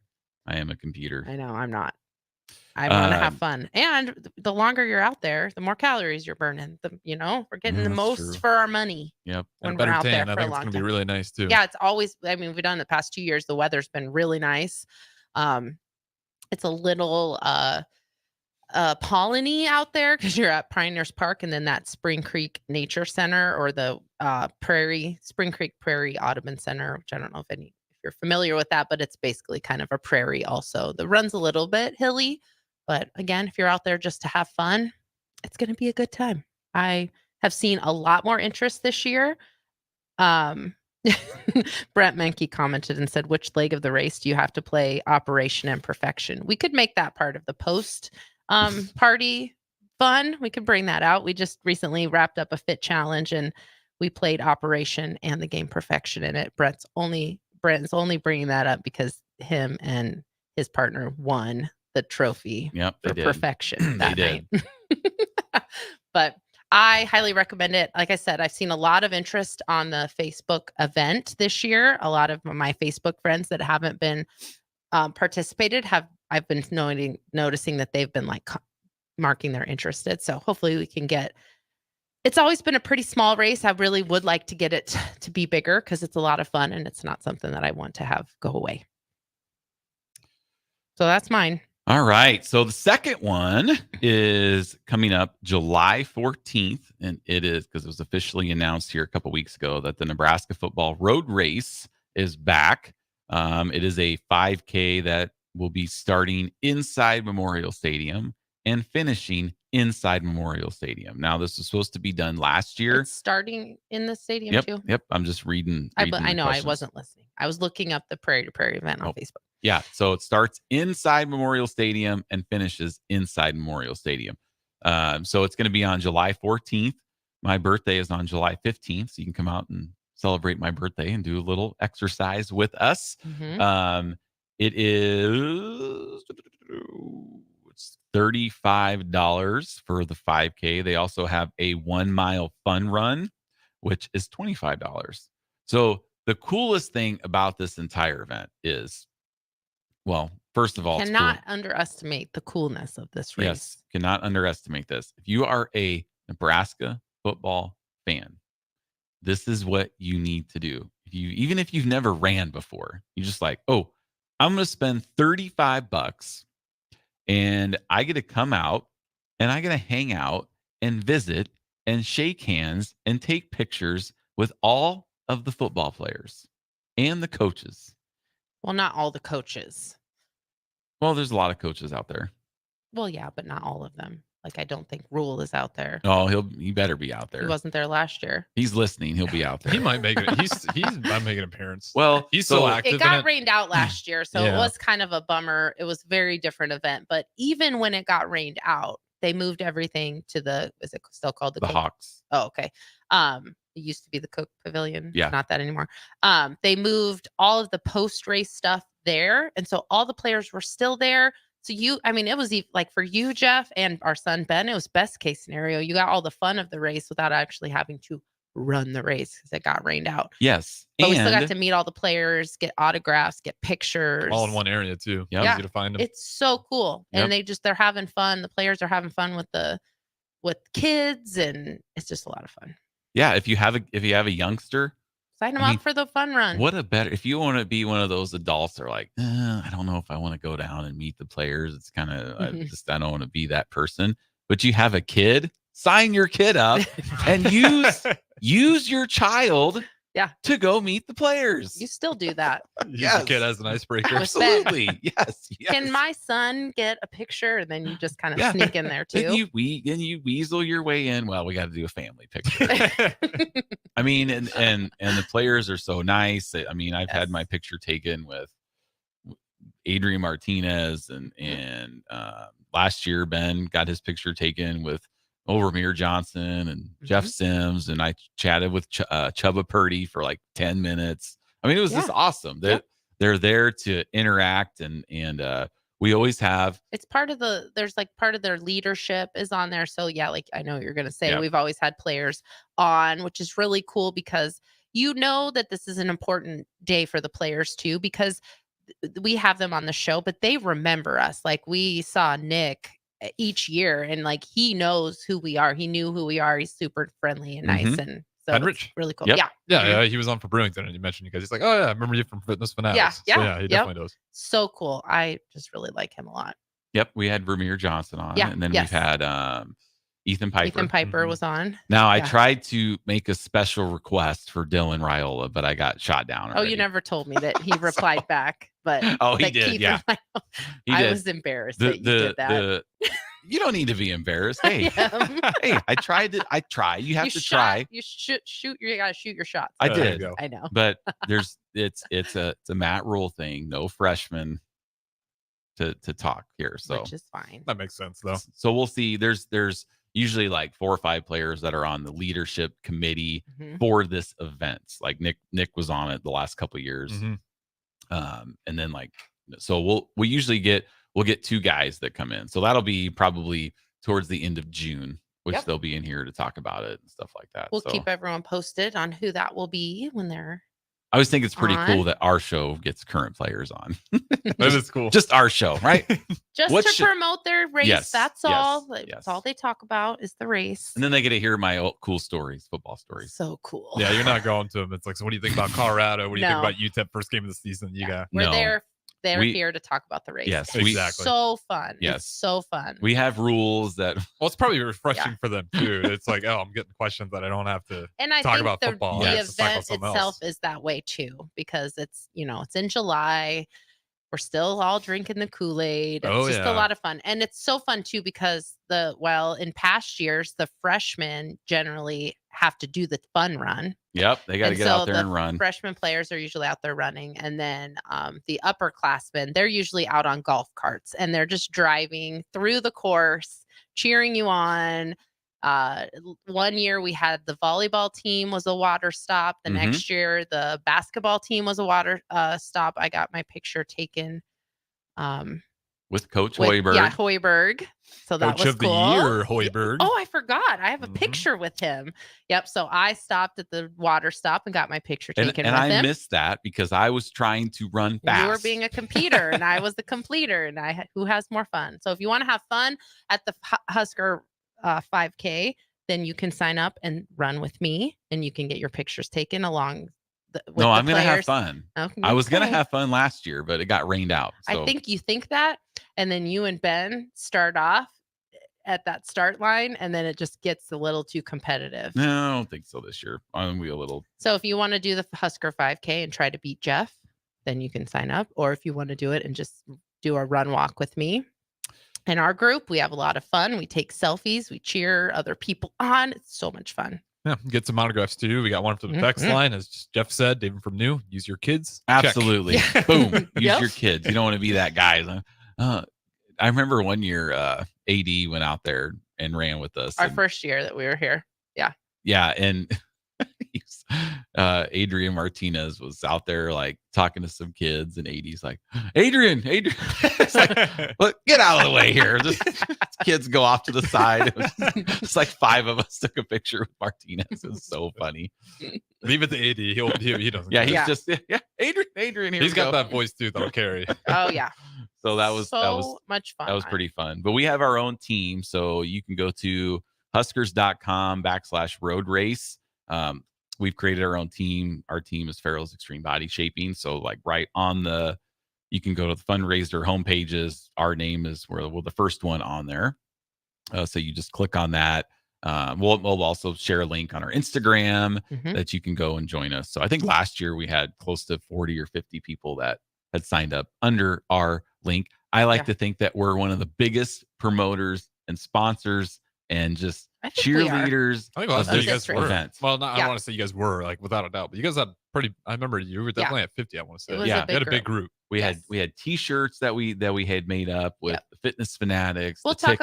I am a computer. I know. I'm not. I want to have Um, fun. And the longer you're out there, the more calories you're burning. We're getting the that's most true. for our money. Yep. When And we're better out there tan. for I a think it's long going to be time. really nice too. Yeah, it's always, we've done the past 2 years. The weather's been really nice. It's a little polleny out there because you're at Pioneers Park and then that Spring Creek Nature Center or the Spring Creek Prairie Audubon Center, which I don't know if you're familiar with that, but it's basically kind of a prairie also. The run's a little bit hilly, but again, if you're out there just to have fun, it's going to be a good time. I have seen a lot more interest this year. Brent Menke commented and said, which leg of the race do you have to play Operation and Perfection? We could make that part of the post party fun. We could bring that out. We just recently wrapped up a fit challenge and we played Operation and the game Perfection in it. Brent's only bringing that up because him and his partner won the trophy for perfection that night. But I highly recommend it. Like I said, I've seen a lot of interest on the Facebook event this year. A lot of my Facebook friends that haven't been participated I've been noticing that they've been like marking they're interested. So hopefully we can get. It's always been a pretty small race. I really would like to get it to be bigger because it's a lot of fun and it's not something that I want to have go away. So that's mine. All right. So the second one is coming up July 14th. And it is because it was officially announced here a couple weeks ago that the Nebraska football road race is back. It is a 5K that will be starting inside Memorial Stadium and finishing inside Memorial Stadium. Now, this was supposed to be done last year. It's starting in the stadium too. Yep. I'm just reading. I the know. I questions. wasn't listening. I was looking up the Prairie to Prairie event on Facebook. Yeah. So it starts inside Memorial Stadium and finishes inside Memorial Stadium. So it's going to be on July 14th. My birthday is on July 15th. So you can come out and celebrate my birthday and do a little exercise with us. Mm-hmm. It is it's $35 for the 5K. They also have a 1 mile fun run, which is $25. So the coolest thing about this entire event is, well, first of all, it's Cannot cool. underestimate the coolness of this race. Yes, cannot underestimate this. If you are a Nebraska football fan, this is what you need to do. even if you've never ran before, you just like, oh, I'm going to spend $35 and I get to come out and I get to hang out and visit and shake hands and take pictures with all of the football players and the coaches. Well, not all the coaches. Well, there's a lot of coaches out there. Well, yeah, but not all of them. Like, I don't think Rule is out there. Oh, he better be out there. He wasn't there last year. He's listening. He'll be out there. He might make it. He's might make an appearance. Well, he's so active. It got rained out last year, so it Yeah. was kind of a bummer. It was a very different event. But even when it got rained out, they moved everything to is it still called the Coke? Hawks? Oh, okay. It used to be the Coke Pavilion. Yeah. Not that anymore. They moved all of the post-race stuff there. And so all the players were still there. So it was like for you, Jeff, and our son, Ben, it was best case scenario. You got all the fun of the race without actually having to run the race because it got rained out. Yes. But we still got to meet all the players, get autographs, get pictures. All in one area too. Yep. Yeah. Easy to find them. It's so cool. Yep. And they're having fun. The players are having fun with kids, and it's just a lot of fun. Yeah. If you have a youngster, sign them up for the fun run. What a better, if you want to be one of those adults that are like, I don't know if I want to go down and meet the players. It's kind of, I don't want to be that person. But you have a kid, sign your kid up and use your child to go meet the players. You still do that. Use the kid as an icebreaker. Absolutely. Yes. Can my son get a picture? And then you just kind of sneak in there too. Then you weasel your way in. Well, we got to do a family picture. I mean, and the players are so nice. I mean, I've had my picture taken with Adrian Martinez and last year Ben got his picture taken with Ramir Johnson and Jeff Sims, and I chatted with Chubba Purdy for like 10 minutes. I mean, it was just awesome. They're there to interact, and we always have. It's part of part of their leadership is on there. So yeah, like I know what you're gonna say. We've always had players on, which is really cool because you know that this is an important day for the players too, because we have them on the show, but they remember us. Like we saw Nick each year, and like he knows who we are. He knew who we are. He's super friendly and nice, and so Henrich? really cool. Yep. Yeah. He was on for Brewington, and you mentioned you guys. He's like, oh yeah, I remember you from Fitness Fanatics. Yeah. So, yeah, he definitely does. So cool. I just really like him a lot. Yep, we had Ramir Johnson on, and then we've had Ethan Piper. Ethan Piper was on. Now I tried to make a special request for Dylan Raiola, but I got shot down. Oh, you never told me that he replied back, but he did. Yeah, I was embarrassed that you did that. You don't need to be embarrassed. Hey, hey, I tried. You have to try. You shoot. You gotta shoot your shots. I did. I know. But it's a Matt Rule thing. No freshmen to talk here. So which is fine. That makes sense though. So we'll see. There's usually like 4 or 5 players that are on the leadership committee for this event. Like Nick was on it the last couple of years. And then so we'll usually get 2 guys that come in. So that'll be probably towards the end of June, which they'll be in here to talk about it and stuff like that. We'll keep everyone posted on who that will be when they're I always think it's pretty cool that our show gets current players on. That is cool. Just our show, right? Just to promote their race. Yes, That's yes, all. yes. That's all they talk about is the race. And then they get to hear my cool stories, football stories. So cool. Yeah, you're not going to them. It's like, so what do you think about Colorado? What do you think about UTEP first game of the season? You got They're here to talk about the race. Yes, it's so fun. Yes, it's so fun. We have rules that. Well, it's probably refreshing for them too. It's like, oh, I'm getting questions that I don't have to talk about football. The Yes. event itself is that way too, because it's it's in July. We're still all drinking the Kool-Aid. It's just a lot of fun. And it's so fun too, because in past years, the freshmen generally have to do the fun run. Yep. They got to get out there and run. Freshman players are usually out there running. And then the upperclassmen, they're usually out on golf carts and they're just driving through the course, cheering you on. One year we had the volleyball team was a water stop. The next year, the basketball team was a water stop. I got my picture taken with Coach Hoiberg. Yeah, Hoiberg. So that Coach was of cool. the year, Hoiberg. Oh, I forgot. I have a picture with him. Yep. So I stopped at the water stop and got my picture taken and with I him. missed that because I was trying to run fast. You were being a completer and I was the completer, and who has more fun. So if you want to have fun at the Husker 5K, then you can sign up and run with me, and you can get your pictures taken along No, I'm going to have players. fun. Okay. I was going to have fun last year, but it got rained out. So. I think you think that, and then you and Ben start off at that start line, and then it just gets a little too competitive. No, I don't think so this year. I'm going to be a little. So if you want to do the Husker 5K and try to beat Jeff, then you can sign up. Or if you want to do it and just do a run walk with me. In our group, we have a lot of fun. We take selfies. We cheer other people on. It's so much fun. Yeah, get some autographs too. We got one from the text line, as Jeff said. David from New, use your kids. Absolutely. Check. Boom. Use your kids. You don't want to be that guy. I remember one year AD went out there and ran with us. Our first year that we were here. Yeah. Yeah. And Adrian Martinez was out there like talking to some kids, and AD's like, Adrian. It's like, look, get out of the way here. Just kids go off to the side. It's like 5 of us took a picture with Martinez. It was so funny. Leave it to AD. He doesn't. Yeah, he's just Adrian. Here he's got that voice too that'll carry. Oh yeah. So that was much fun. That was pretty fun. But we have our own team, so you can go to huskers.com/road race. We've created our own team. Our team is Farrell's Extreme Body Shaping. So like right on you can go to the fundraiser homepages. Our name is the first one on there. So you just click on that. We'll also share a link on our Instagram that you can go and join us. So I think last year we had close to 40 or 50 people that had signed up under our link. I like to think that we're one of the biggest promoters and sponsors and just cheerleaders of this event. Well, I don't want to say you guys were, like, without a doubt, but you guys had I remember you were definitely at 50, I want to say. You had a big group. We had t-shirts that we had made up with the Fitness Fanatics. Let's go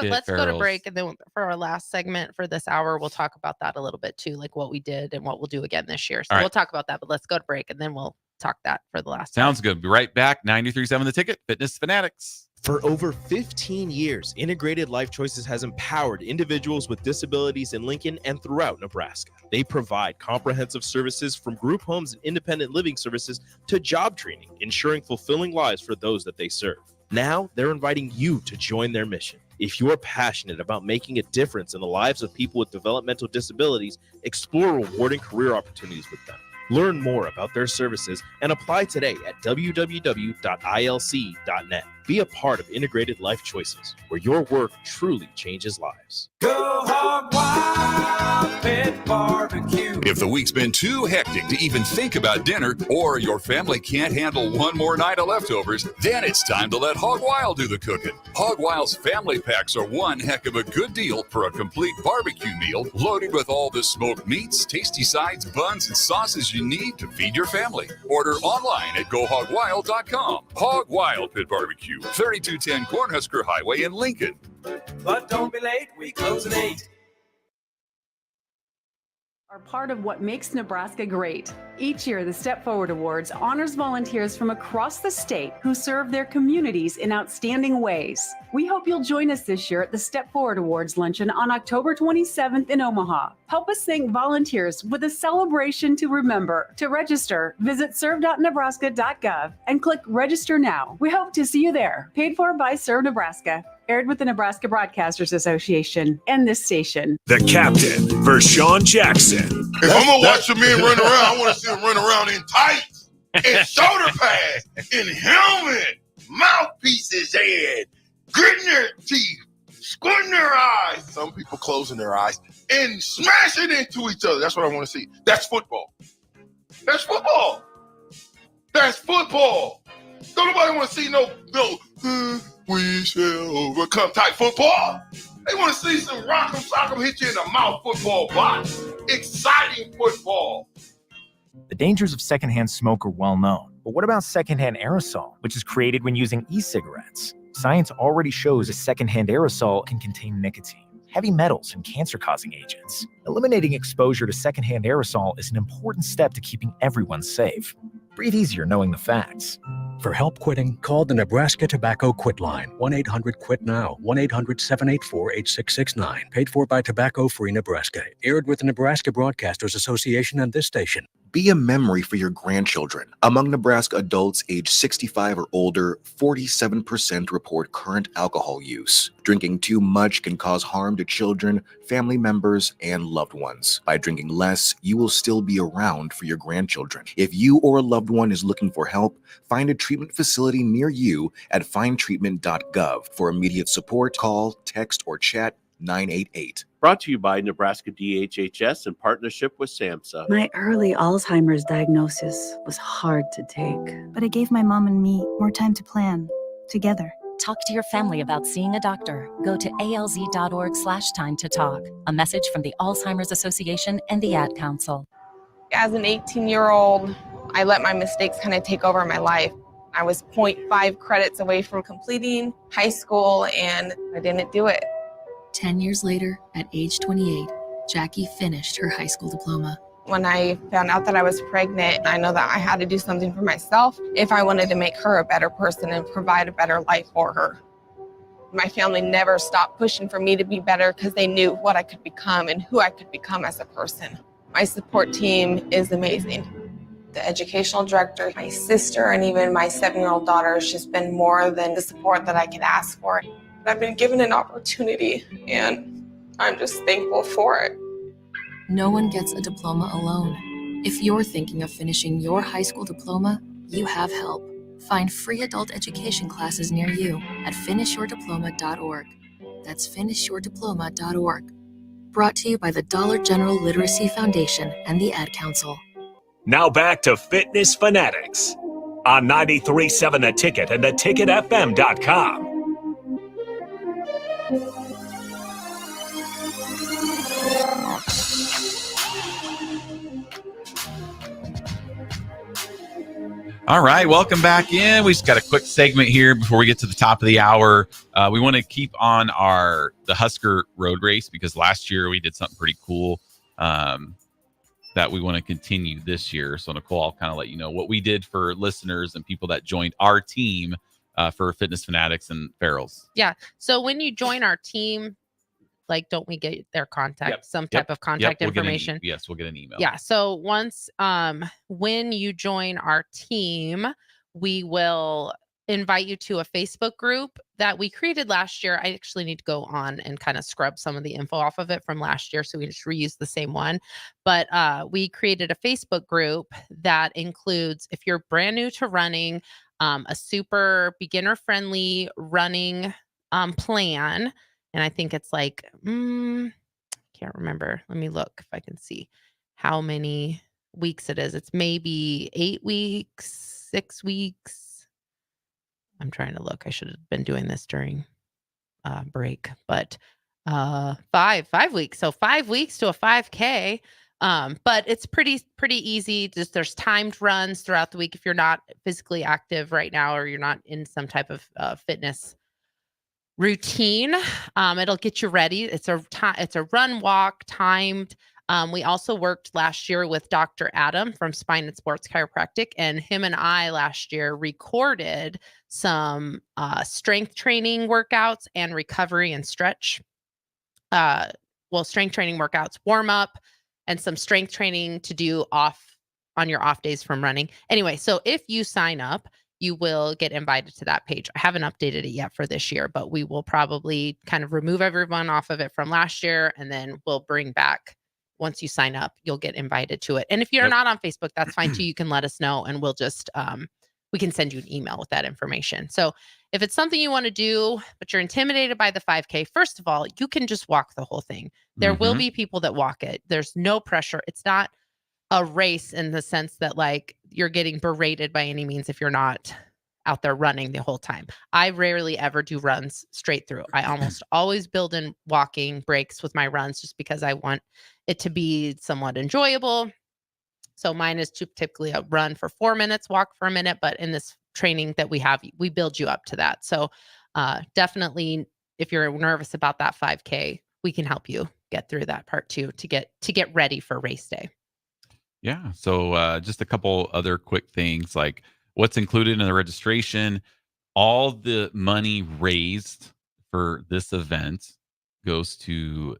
to break, and then for our last segment for this hour, we'll talk about that a little bit too, like what we did and what we'll do again this year. So we'll talk about that, but let's go to break, and then we'll talk that for the last Sounds good. Be right back. 93.7 The Ticket, Fitness Fanatics. For over 15 years, Integrated Life Choices has empowered individuals with disabilities in Lincoln and throughout Nebraska. They provide comprehensive services from group homes and independent living services to job training, ensuring fulfilling lives for those that they serve. Now, they're inviting you to join their mission. If you're passionate about making a difference in the lives of people with developmental disabilities, explore rewarding career opportunities with them. Learn more about their services and apply today at www.ilc.net. Be a part of Integrated Life Choices, where your work truly changes lives. Go Hog Wild Pit Barbecue. If the week's been too hectic to even think about dinner, or your family can't handle one more night of leftovers, then it's time to let Hog Wild do the cooking. Hog Wild's family packs are one heck of a good deal for a complete barbecue meal loaded with all the smoked meats, tasty sides, buns, and sauces you need to feed your family. Order online at GoHogWild.com. Hog Wild Pit Barbecue, 3210 Cornhusker Highway in Lincoln. But don't be late, we close at 8. Are part of what makes Nebraska great. Each year, the Step Forward Awards honors volunteers from across the state who serve their communities in outstanding ways. We hope you'll join us this year at the Step Forward Awards luncheon on October 27th in Omaha. Help us thank volunteers with a celebration to remember. To register, visit serve.nebraska.gov and click Register Now. We hope to see you there. Paid for by Serve Nebraska. Aired with the Nebraska Broadcasters Association and this station. The captain, Vershawn Jackson. If I'm going to watch a man run around, I want to see him run around in tights, in shoulder pads, in helmet, mouthpieces, and gritting their teeth, squinting their eyes, some people closing their eyes, and smashing into each other. That's what I want to see. That's football. That's football. That's football. Don't nobody want to see no we shall overcome type football. They want to see some rock'em sock'em hit you in the mouth football box. Exciting football. The dangers of secondhand smoke are well known. But what about secondhand aerosol, which is created when using e-cigarettes? Science already shows a secondhand aerosol can contain nicotine, heavy metals, and cancer-causing agents. Eliminating exposure to secondhand aerosol is an important step to keeping everyone safe. Breathe easier knowing the facts. For help quitting, call the Nebraska Tobacco Quit Line, 1-800-QUIT-NOW, 1-800-784-8669. Paid for by Tobacco Free Nebraska. Aired with the Nebraska Broadcasters Association and this station. Be a memory for your grandchildren. Among Nebraska adults age 65 or older, 47% report current alcohol use. Drinking too much can cause harm to children, family members, and loved ones. By drinking less, you will still be around for your grandchildren. If you or a loved one is looking for help, find a treatment facility near you at findtreatment.gov. For immediate support, call, text, or chat 988. Brought to you by Nebraska DHHS in partnership with SAMHSA. My early Alzheimer's diagnosis was hard to take, but it gave my mom and me more time to plan together. Talk to your family about seeing a doctor. Go to alz.org/time to talk. A message from the Alzheimer's Association and the Ad Council. As an 18-year-old, I let my mistakes kind of take over my life. I was 0.5 credits away from completing high school, and I didn't do it. 10 years later, at age 28, Jackie finished her high school diploma. When I found out that I was pregnant, I know that I had to do something for myself if I wanted to make her a better person and provide a better life for her. My family never stopped pushing for me to be better because they knew what I could become and who I could become as a person. My support team is amazing. The educational director, my sister, and even my 7-year-old daughter has just been more than the support that I could ask for. I've been given an opportunity, and I'm just thankful for it. No one gets a diploma alone. If you're thinking of finishing your high school diploma, you have help. Find free adult education classes near you at finishyourdiploma.org. That's finishyourdiploma.org. Brought to you by the Dollar General Literacy Foundation and the Ad Council. Now back to Fitness Fanatics on 93.7 The Ticket and theticketfm.com. All right, welcome back in. We just got a quick segment here before we get to the top of the hour. We want to keep on the Husker road race because last year we did something pretty cool that we want to continue this year. So Nicole, I'll kind of let you know what we did for listeners and people that joined our team for Fitness Fanatics and Farrell's. Yeah. So when you join our team, like, don't we get their contact, some type of contact information? Yes, we'll get an email. Yeah. So once, when you join our team, we will invite you to a Facebook group that we created last year. I actually need to go on and kind of scrub some of the info off of it from last year, so we just reuse the same one. But we created a Facebook group that includes, if you're brand new to running, a super beginner friendly running plan. And I think it's like, can't remember. Let me look if I can see how many weeks it is. It's maybe 8 weeks, 6 weeks. I'm trying to look. I should have been doing this during break, but 5 weeks. So 5 weeks to a 5K. But it's pretty easy. Just there's timed runs throughout the week if you're not physically active right now or you're not in some type of fitness routine. It'll get you ready. It's a run walk timed. We also worked last year with Dr. Adam from Spine and Sports Chiropractic, and him and I last year recorded some strength training workouts and recovery and stretch. Strength training workouts, warm up, and some strength training to do on your off days from running. Anyway, so if you sign up, you will get invited to that page. I haven't updated it yet for this year, but we will probably kind of remove everyone off of it from last year, and then we'll bring back, once you sign up, you'll get invited to it. And if you're not on Facebook, that's fine too. You can let us know, and we'll just, we can send you an email with that information. So if it's something you want to do, but you're intimidated by the 5K, first of all, you can just walk the whole thing. There will be people that walk it. There's no pressure. It's not a race in the sense that like you're getting berated by any means if you're not out there running the whole time. I rarely ever do runs straight through. I almost always build in walking breaks with my runs just because I want it to be somewhat enjoyable. So mine is typically a run for 4 minutes, walk for a minute, but in this training that we have, we build you up to that. So definitely, if you're nervous about that 5K, we can help you get through that part too, to get ready for race day. Yeah. So just a couple other quick things, like what's included in the registration. All the money raised for this event goes to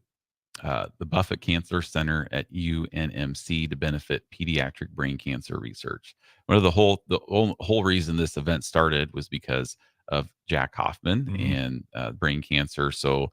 the Buffett Cancer Center at UNMC to benefit pediatric brain cancer research. One of the whole reason this event started was because of Jack Hoffman and brain cancer. So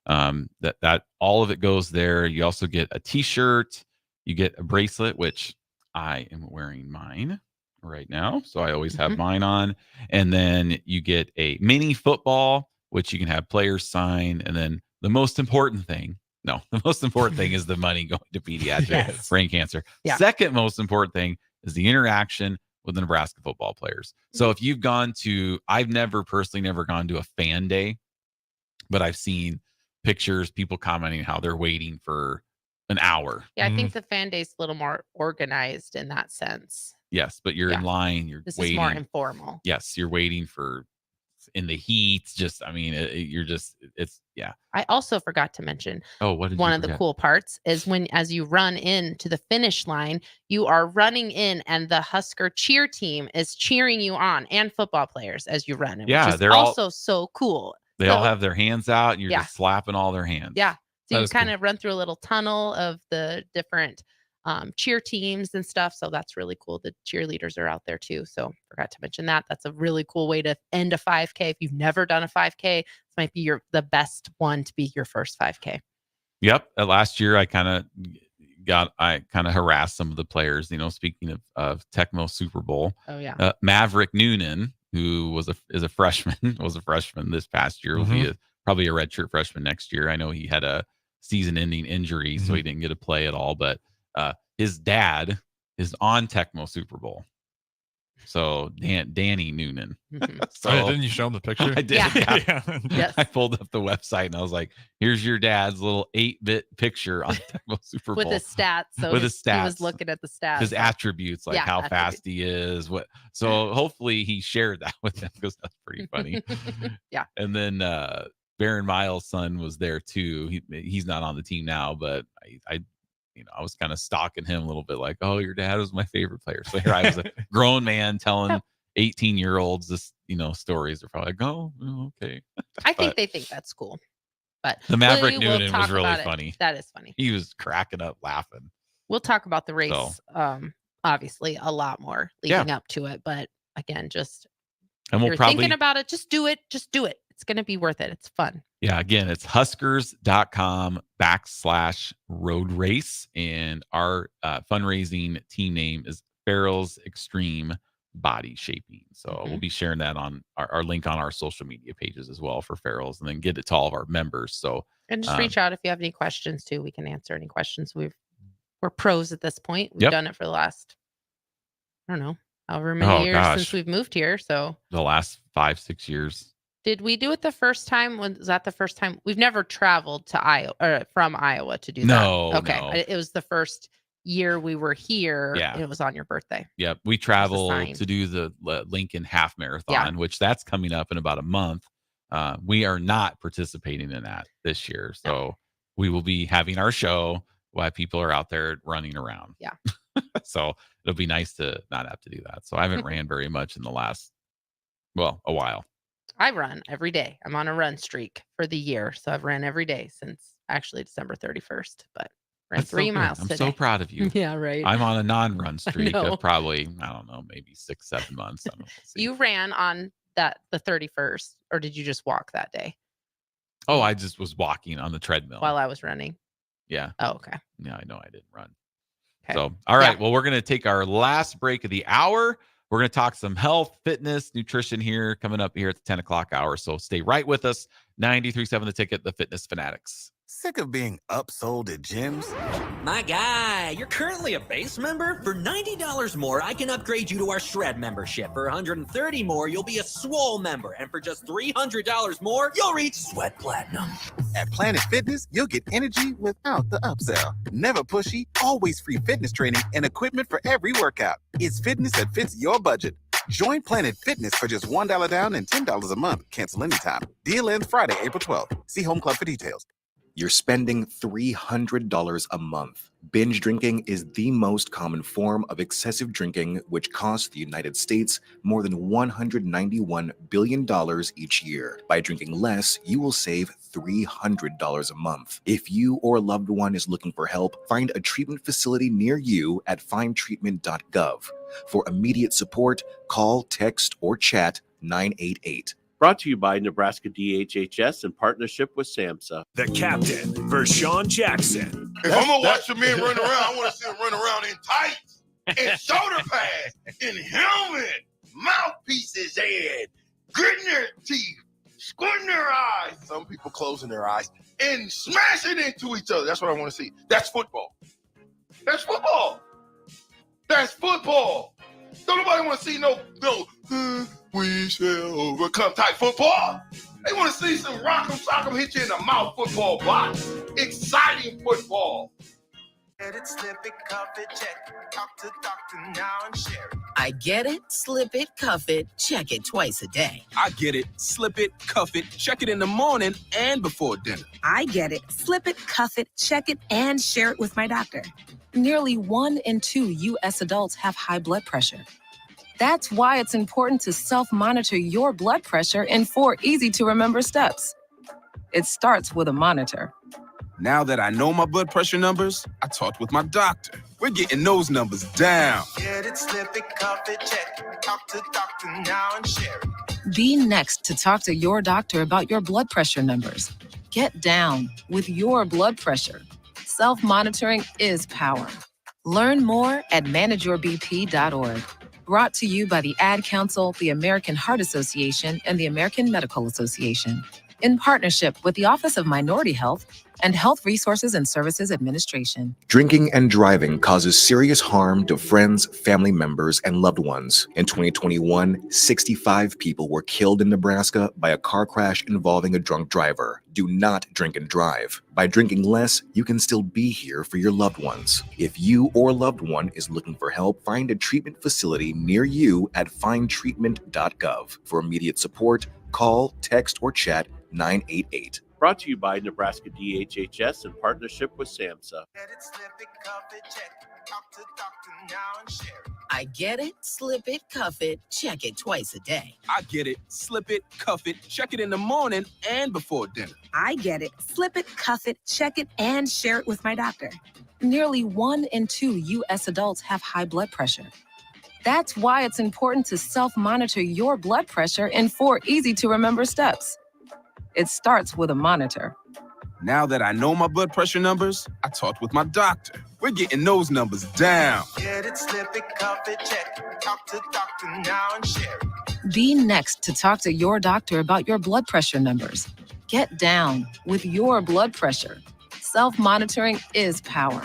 that all of it goes there. You also get a T-shirt, you get a bracelet, which I am wearing mine right now, so I always have mine on. And then you get a mini football, which you can have players sign. And then the most important thing is the money going to pediatric brain cancer. Yeah. Second most important thing is the interaction with the Nebraska football players. So if you've gone to, I've personally never gone to a fan day, but I've seen pictures, people commenting how they're waiting for an hour. Yeah, I think the fan day's a little more organized in that sense. Yes, but you're in line, you're This waiting. is more informal. Yes, you're waiting for in the heat. Just, I mean, yeah. I also forgot to mention. Oh, what did one you of the forget? cool parts is as you run into the finish line, you are running in, and the Husker cheer team is cheering you on, and football players as you run. Yeah, which is they're also so cool. They all have their hands out, and you're Yeah. just slapping all their hands. Yeah. So That you is kind of run through a little tunnel of the different cheer teams and stuff. So that's really cool. The cheerleaders are out there too. So forgot to mention that. That's a really cool way to end a 5K. If you've never done a 5K, this might be the best one to be your first 5K. Yep. Last year, I kind of harassed some of the players. Speaking of Tecmo Super Bowl. Oh yeah. Maverick Noonan, who is a freshman, was a freshman this past year. Will be probably a redshirt freshman next year. I know he had a season-ending injury, so he didn't get to play at all. But his dad is on Tecmo Super Bowl. So Danny Noonan. So didn't you show him the picture? I did. Yeah. Yes. I pulled up the website and I was like, "Here's your dad's little 8-bit picture on Tecmo Super Bowl With his stats. So with his stats. He was looking at the stats. His attributes, like how fast he is. So hopefully he shared that with them, because that's pretty funny. Yeah. And then Baron Miles' son was there too. He's not on the team now, but I was kind of stalking him a little bit, like, "Oh, your dad was my favorite player." So here I was a grown man telling 18-year-olds this, stories. They're probably like, "Oh, okay." I think they think that's cool. But the Maverick we'll Noonan talk was really about it. funny. That is funny. He was cracking up laughing. We'll talk about the race, So. Obviously, a lot more leading up to it. But again, And you're thinking about it, just do it. Just do it. It's going to be worth it. It's fun. Yeah, again, it's huskers.com/road race. And our fundraising team name is Farrell's Extreme Body Shaping. So we'll be sharing that on our link on our social media pages as well for Farrell's, and then get it to all of our members. So And just reach out if you have any questions too. We can answer any questions. We're pros at this point. We've done it for the last, I don't know, however many years since we've moved here. So the last 5-6 years. Did we do it the first time? Was that the first time? We've never traveled to Iowa or from Iowa to do that. No. Okay. No. It was the first year we were here. Yeah. And it was on your birthday. Yep. We traveled sign. to do the Lincoln Half Marathon, which that's coming up in about a month. We are not participating in that this year. So we will be having our show while people are out there running around. Yeah. So it'll be nice to not have to do that. So I haven't ran very much in the last, a while. I run every day. I'm on a run streak for the year. So I've ran every day since actually December 31st, but ran That's 3 so good. miles I'm today. so proud of you. Yeah, right. I'm on a non-run streak know. of probably, I don't know, maybe 6-7 months. I don't know. We'll see. You ran on the 31st, or did you just walk that day Oh, I just was walking on the treadmill. while I was running? Yeah. Oh, okay. Yeah, I know I didn't run. Okay. So, all right. Well, we're going to take our last break of the hour. We're going to talk some health, fitness, nutrition here coming up here at the 10 o'clock hour. So stay right with us. 93.7 The Ticket, the Fitness Fanatics. Sick of being upsold at gyms? My guy, you're currently a base member? For $90 more, I can upgrade you to our Shred membership. For $130 more, you'll be a Swole member. And for just $300 more, you'll reach Sweat Platinum. At Planet Fitness, you'll get energy without the upsell. Never pushy, always free fitness training and equipment for every workout. It's fitness that fits your budget. Join Planet Fitness for just $1 down and $10 a month. Cancel anytime. Deal ends Friday, April 12th. See Home Club for details. you're spending $300 a month. Binge drinking is the most common form of excessive drinking, which costs the United States more than $191 billion each year. By drinking less, you will save $300 a month. If you or a loved one is looking for help, find a treatment facility near you at findtreatment.gov. For immediate support, call, text, or chat 988. Brought to you by Nebraska DHHS in partnership with SAMHSA. The captain, Vershawn Jackson. If I'm gonna watch a man run around, I want to see him run around in tights, in shoulder pads, in helmet, mouthpieces, and gritting their teeth, squinting their eyes. Some people closing their eyes and smashing into each other. That's what I want to see. That's football. That's football. That's football. Don't nobody want to see no we shall overcome type football. They want to see some rock'em sock'em hit you in the mouth football box. Exciting football. Get it, slip it, cuff it, check it. Talk to doctor now and share it. I get it, slip it, cuff it, check it twice a day. I get it, slip it, cuff it, check it in the morning and before dinner. I get it, slip it, cuff it, check it, and share it with my doctor. Nearly 1 in 2 U.S. adults have high blood pressure. That's why it's important to self-monitor your blood pressure in 4 easy-to-remember steps. It starts with a monitor. Now that I know my blood pressure numbers, I talked with my doctor. We're getting those numbers down. Get it, slip it, cuff it, check it. Talk to doctor now and share it. Be next to talk to your doctor about your blood pressure numbers. Get down with your blood pressure. Self-monitoring is power. Learn more at manageyourbp.org. Brought to you by the Ad Council, the American Heart Association, and the American Medical Association, in partnership with the Office of Minority Health and Health Resources and Services Administration. Drinking and driving causes serious harm to friends, family members, and loved ones. In 2021, 65 people were killed in Nebraska by a car crash involving a drunk driver. Do not drink and drive. By drinking less, you can still be here for your loved ones. If you or a loved one is looking for help, find a treatment facility near you at findtreatment.gov. For immediate support, call, text, or chat 988. Brought to you by Nebraska DHHS in partnership with SAMHSA. Get it, slip it, cuff it, check it. Talk to doctor now and share it. I get it, slip it, cuff it, check it twice a day. I get it, slip it, cuff it, check it in the morning and before dinner. I get it, slip it, cuff it, check it, and share it with my doctor. Nearly 1 in 2 U.S. adults have high blood pressure. That's why it's important to self-monitor your blood pressure in 4 easy-to-remember steps. It starts with a monitor. Now that I know my blood pressure numbers, I talked with my doctor. We're getting those numbers down. Get it, slip it, cuff it, check it. Talk to doctor now and share it. Be next to talk to your doctor about your blood pressure numbers. Get down with your blood pressure. Self-monitoring is power.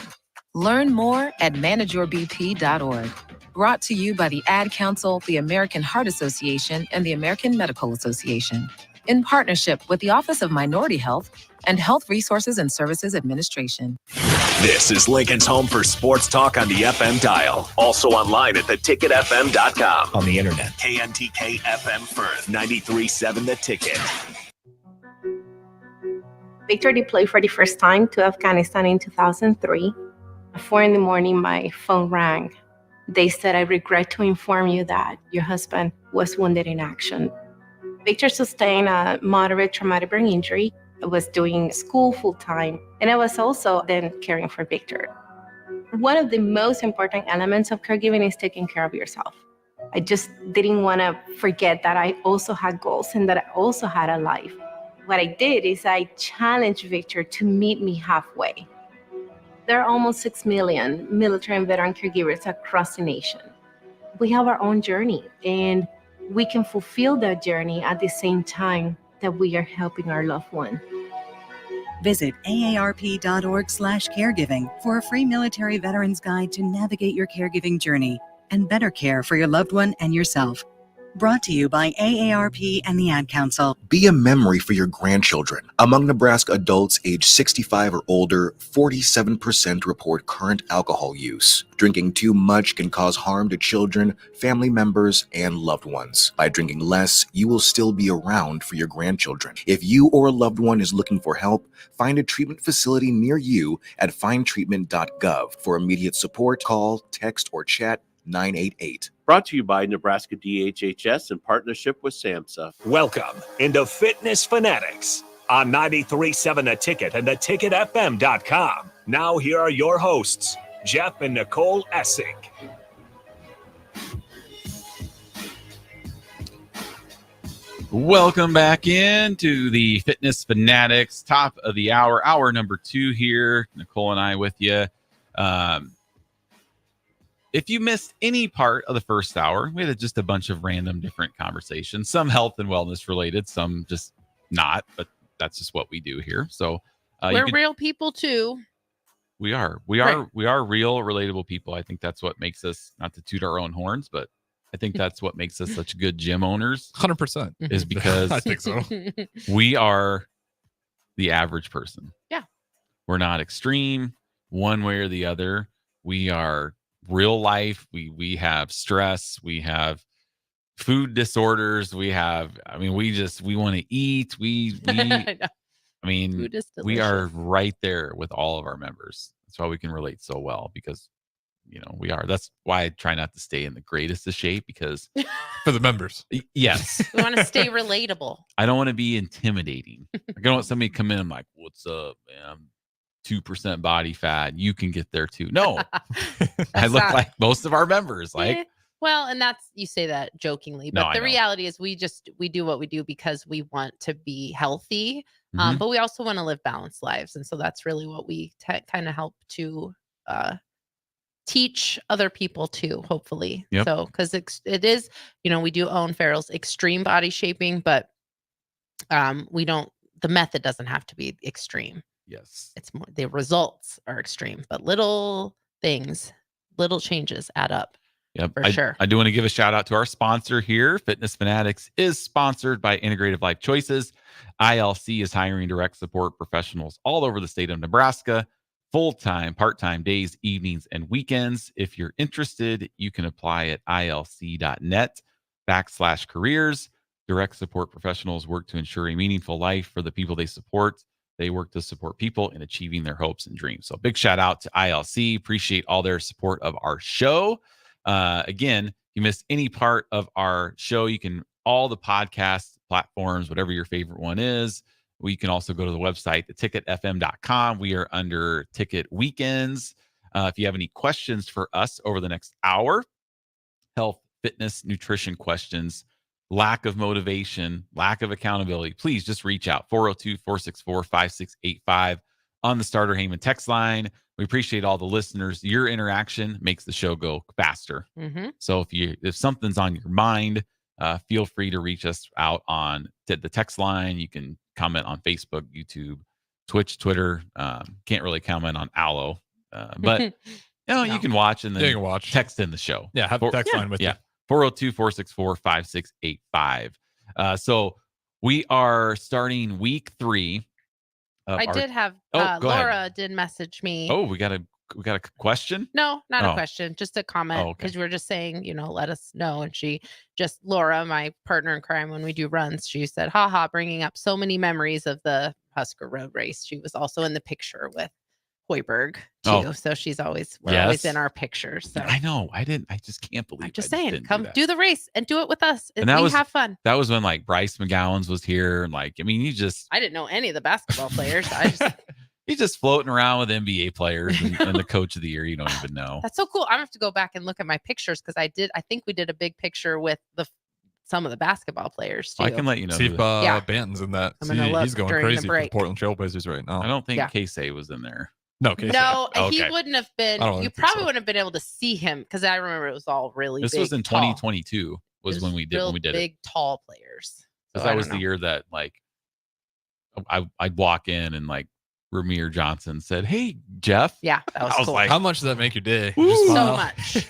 Learn more at manageyourbp.org. Brought to you by the Ad Council, the American Heart Association, and the American Medical Association, in partnership with the Office of Minority Health and Health Resources and Services Administration. This is Lincoln's home for sports talk on the FM dial. Also online at theticketfm.com. On the internet. KNTK FM Firth, 93.7 The Ticket. Victor deployed for the first time to Afghanistan in 2003. At 4 a.m, my phone rang. They said, "I regret to inform you that your husband was wounded in action." Victor sustained a moderate traumatic brain injury. I was doing school full-time, and I was also then caring for Victor. One of the most important elements of caregiving is taking care of yourself. I just didn't want to forget that I also had goals and that I also had a life. What I did is I challenged Victor to meet me halfway. There are almost 6 million military and veteran caregivers across the nation. We have our own journey, and we can fulfill that journey at the same time that we are helping our loved one. Visit aarp.org/caregiving for a free military veterans guide to navigate your caregiving journey and better care for your loved one and yourself. Brought to you by AARP and the Ad Council. Be a memory for your grandchildren. Among Nebraska adults age 65 or older, 47% report current alcohol use. Drinking too much can cause harm to children, family members, and loved ones. By drinking less, you will still be around for your grandchildren. If you or a loved one is looking for help, find a treatment facility near you at findtreatment.gov. For immediate support, call, text, or chat 988. Brought to you by Nebraska DHHS in partnership with SAMHSA. Welcome into Fitness Fanatics on 93.7 The Ticket and theticketfm.com. Now here are your hosts, Jeff and Nicole Essig. Welcome back into the Fitness Fanatics, top of the hour number 2 here. Nicole and I with you. If you missed any part of the first hour, we had just a bunch of random different conversations, some health and wellness related, some just not, but that's just what we do here. So we're real people too. We are real, relatable people. I think that's what makes us, not to toot our own horns, but I think that's what makes us such good gym owners. 100% is because I think so. We are the average person. Yeah. We're not extreme one way or the other. We are real life. We have stress. We have food disorders. We have, we want to eat. We are right there with all of our members. That's why we can relate so well, because we are. That's why I try not to stay in the greatest of shape, because for the members. Yes. We want to stay relatable. I don't want to be intimidating. I don't want somebody to come in. I'm like, what's up, man? I'm 2% body fat. You can get there too. No, I look like most of our members. Like, well, and that's, you say that jokingly, but the reality is we do what we do because we want to be healthy. But we also want to live balanced lives. And so that's really what we kind of help to teach other people too, hopefully. Yep. So, because it is, we do own Farrell's extreme body shaping, but the method doesn't have to be extreme. Yes. It's more, the results are extreme, but little things, little changes add up. Yep. For sure. I do want to give a shout out to our sponsor here. Fitness Fanatics is sponsored by Integrative Life Choices. ILC is hiring direct support professionals all over the state of Nebraska, full-time, part-time days, evenings, and weekends. If you're interested, you can apply at ilc.net/careers. Direct support professionals work to ensure a meaningful life for the people they support. They work to support people in achieving their hopes and dreams. So big shout out to ILC. Appreciate all their support of our show. Again, if you missed any part of our show, you can, all the podcast platforms, whatever your favorite one is. We can also go to the website, theticketfm.com. We are under Ticket Weekends. If you have any questions for us over the next hour, health, fitness, nutrition questions, lack of motivation, lack of accountability, please just reach out. 402-464-5685 on the Starter Heyman text line. We appreciate all the listeners. Your interaction makes the show go faster. Mm-hmm. So if something's on your mind, feel free to reach us out on the text line. You can comment on Facebook, YouTube, Twitch, Twitter. Can't really comment on Allo, but you can watch and then you can watch. Text in the show. Yeah, have the text line with you. 402-464-5685. So we are starting week 3. I did have Laura did message me. Oh, we got a question? No, not a question, just a comment, because we were just saying, let us know. And Laura, my partner in crime, when we do runs, she said, haha, bringing up so many memories of the Husker Road Race. She was also in the picture with Hoiberg too. So we're always in our pictures. So I know. I just can't believe. I'm just saying, come do the race and do it with us. And have fun. That was when Bryce McGowan's was here. And I didn't know any of the basketball players. He's just floating around with NBA players and the coach of the year. You don't even know. That's so cool. I'm gonna have to go back and look at my pictures, because I think we did a big picture with some of the basketball players too. I can let you know. See if Banton's in that. He's going crazy for the Portland Trailblazers right now. I don't think Casey was in there. No, he wouldn't have been. You probably wouldn't have been able to see him, because I remember it was all really. This big, was in 2022. Was when we did it. Big, tall players. Because that was the year that I'd walk in and Ramir Johnson said, "Hey, Jeff." Yeah, that was I was cool. like, how much does that make your day? So much.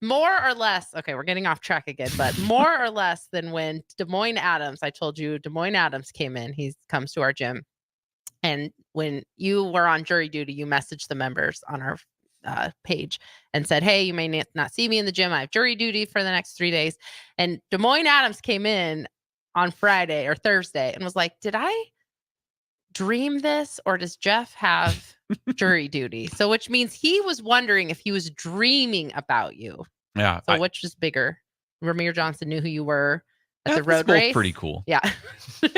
More or less. Okay, we're getting off track again, but more or less than when Des Moines Adams, I told you Des Moines Adams came in. He comes to our gym. And when you were on jury duty, you messaged the members on our page and said, "Hey, you may not see me in the gym. I have jury duty for the next 3 days." And Des Moines Adams came in on Friday or Thursday and was like, "Did I dream this, or does Jeff have jury duty?" So which means he was wondering if he was dreaming about you. Yeah. So which is bigger? Ramir Johnson knew who you were at the That's road both race. pretty cool. Yeah.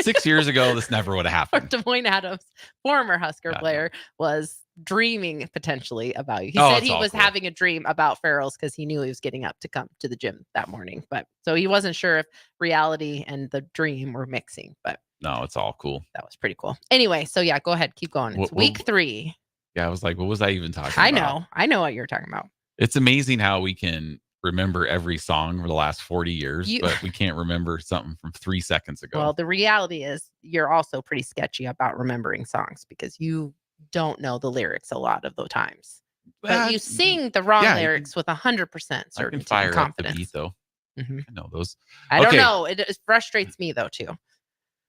6 years ago, this never would have Or happened. Des Moines Adams, former Husker Yeah, player, was dreaming potentially about you. He Oh, said it's he all was cool. having a dream about Farrell's because he knew he was getting up to come to the gym that morning. But so he wasn't sure if reality and the dream were mixing, but No, it's all cool. that was pretty cool. Anyway, so yeah, go ahead. Keep going. It's week 3. Yeah, I was like, what was I even talking I about? know. I know what you're talking about. It's amazing how we can remember every song for the last 40 years, but we can't remember something from 3 seconds ago. Well, the reality is you're also pretty sketchy about remembering songs because you don't know the lyrics a lot of the times. But you sing the wrong lyrics with 100% certainty I can fire and up confidence. the beat, though. Mhm. I know those. I don't Okay. know. It frustrates me though too. All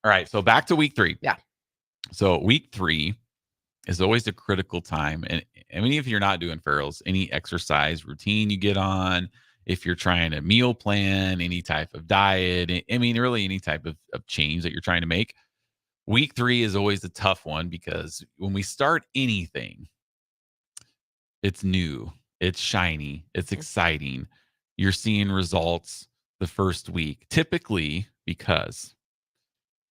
right, so back to week 3. Yeah. So week 3 is always a critical time. And I mean, if you're not doing Farrell's, any exercise routine you get on, if you're trying to meal plan, any type of diet, I mean, really any type of change that you're trying to make, week 3 is always a tough one because when we start anything, it's new, it's shiny, it's exciting. You're seeing results the first week, typically because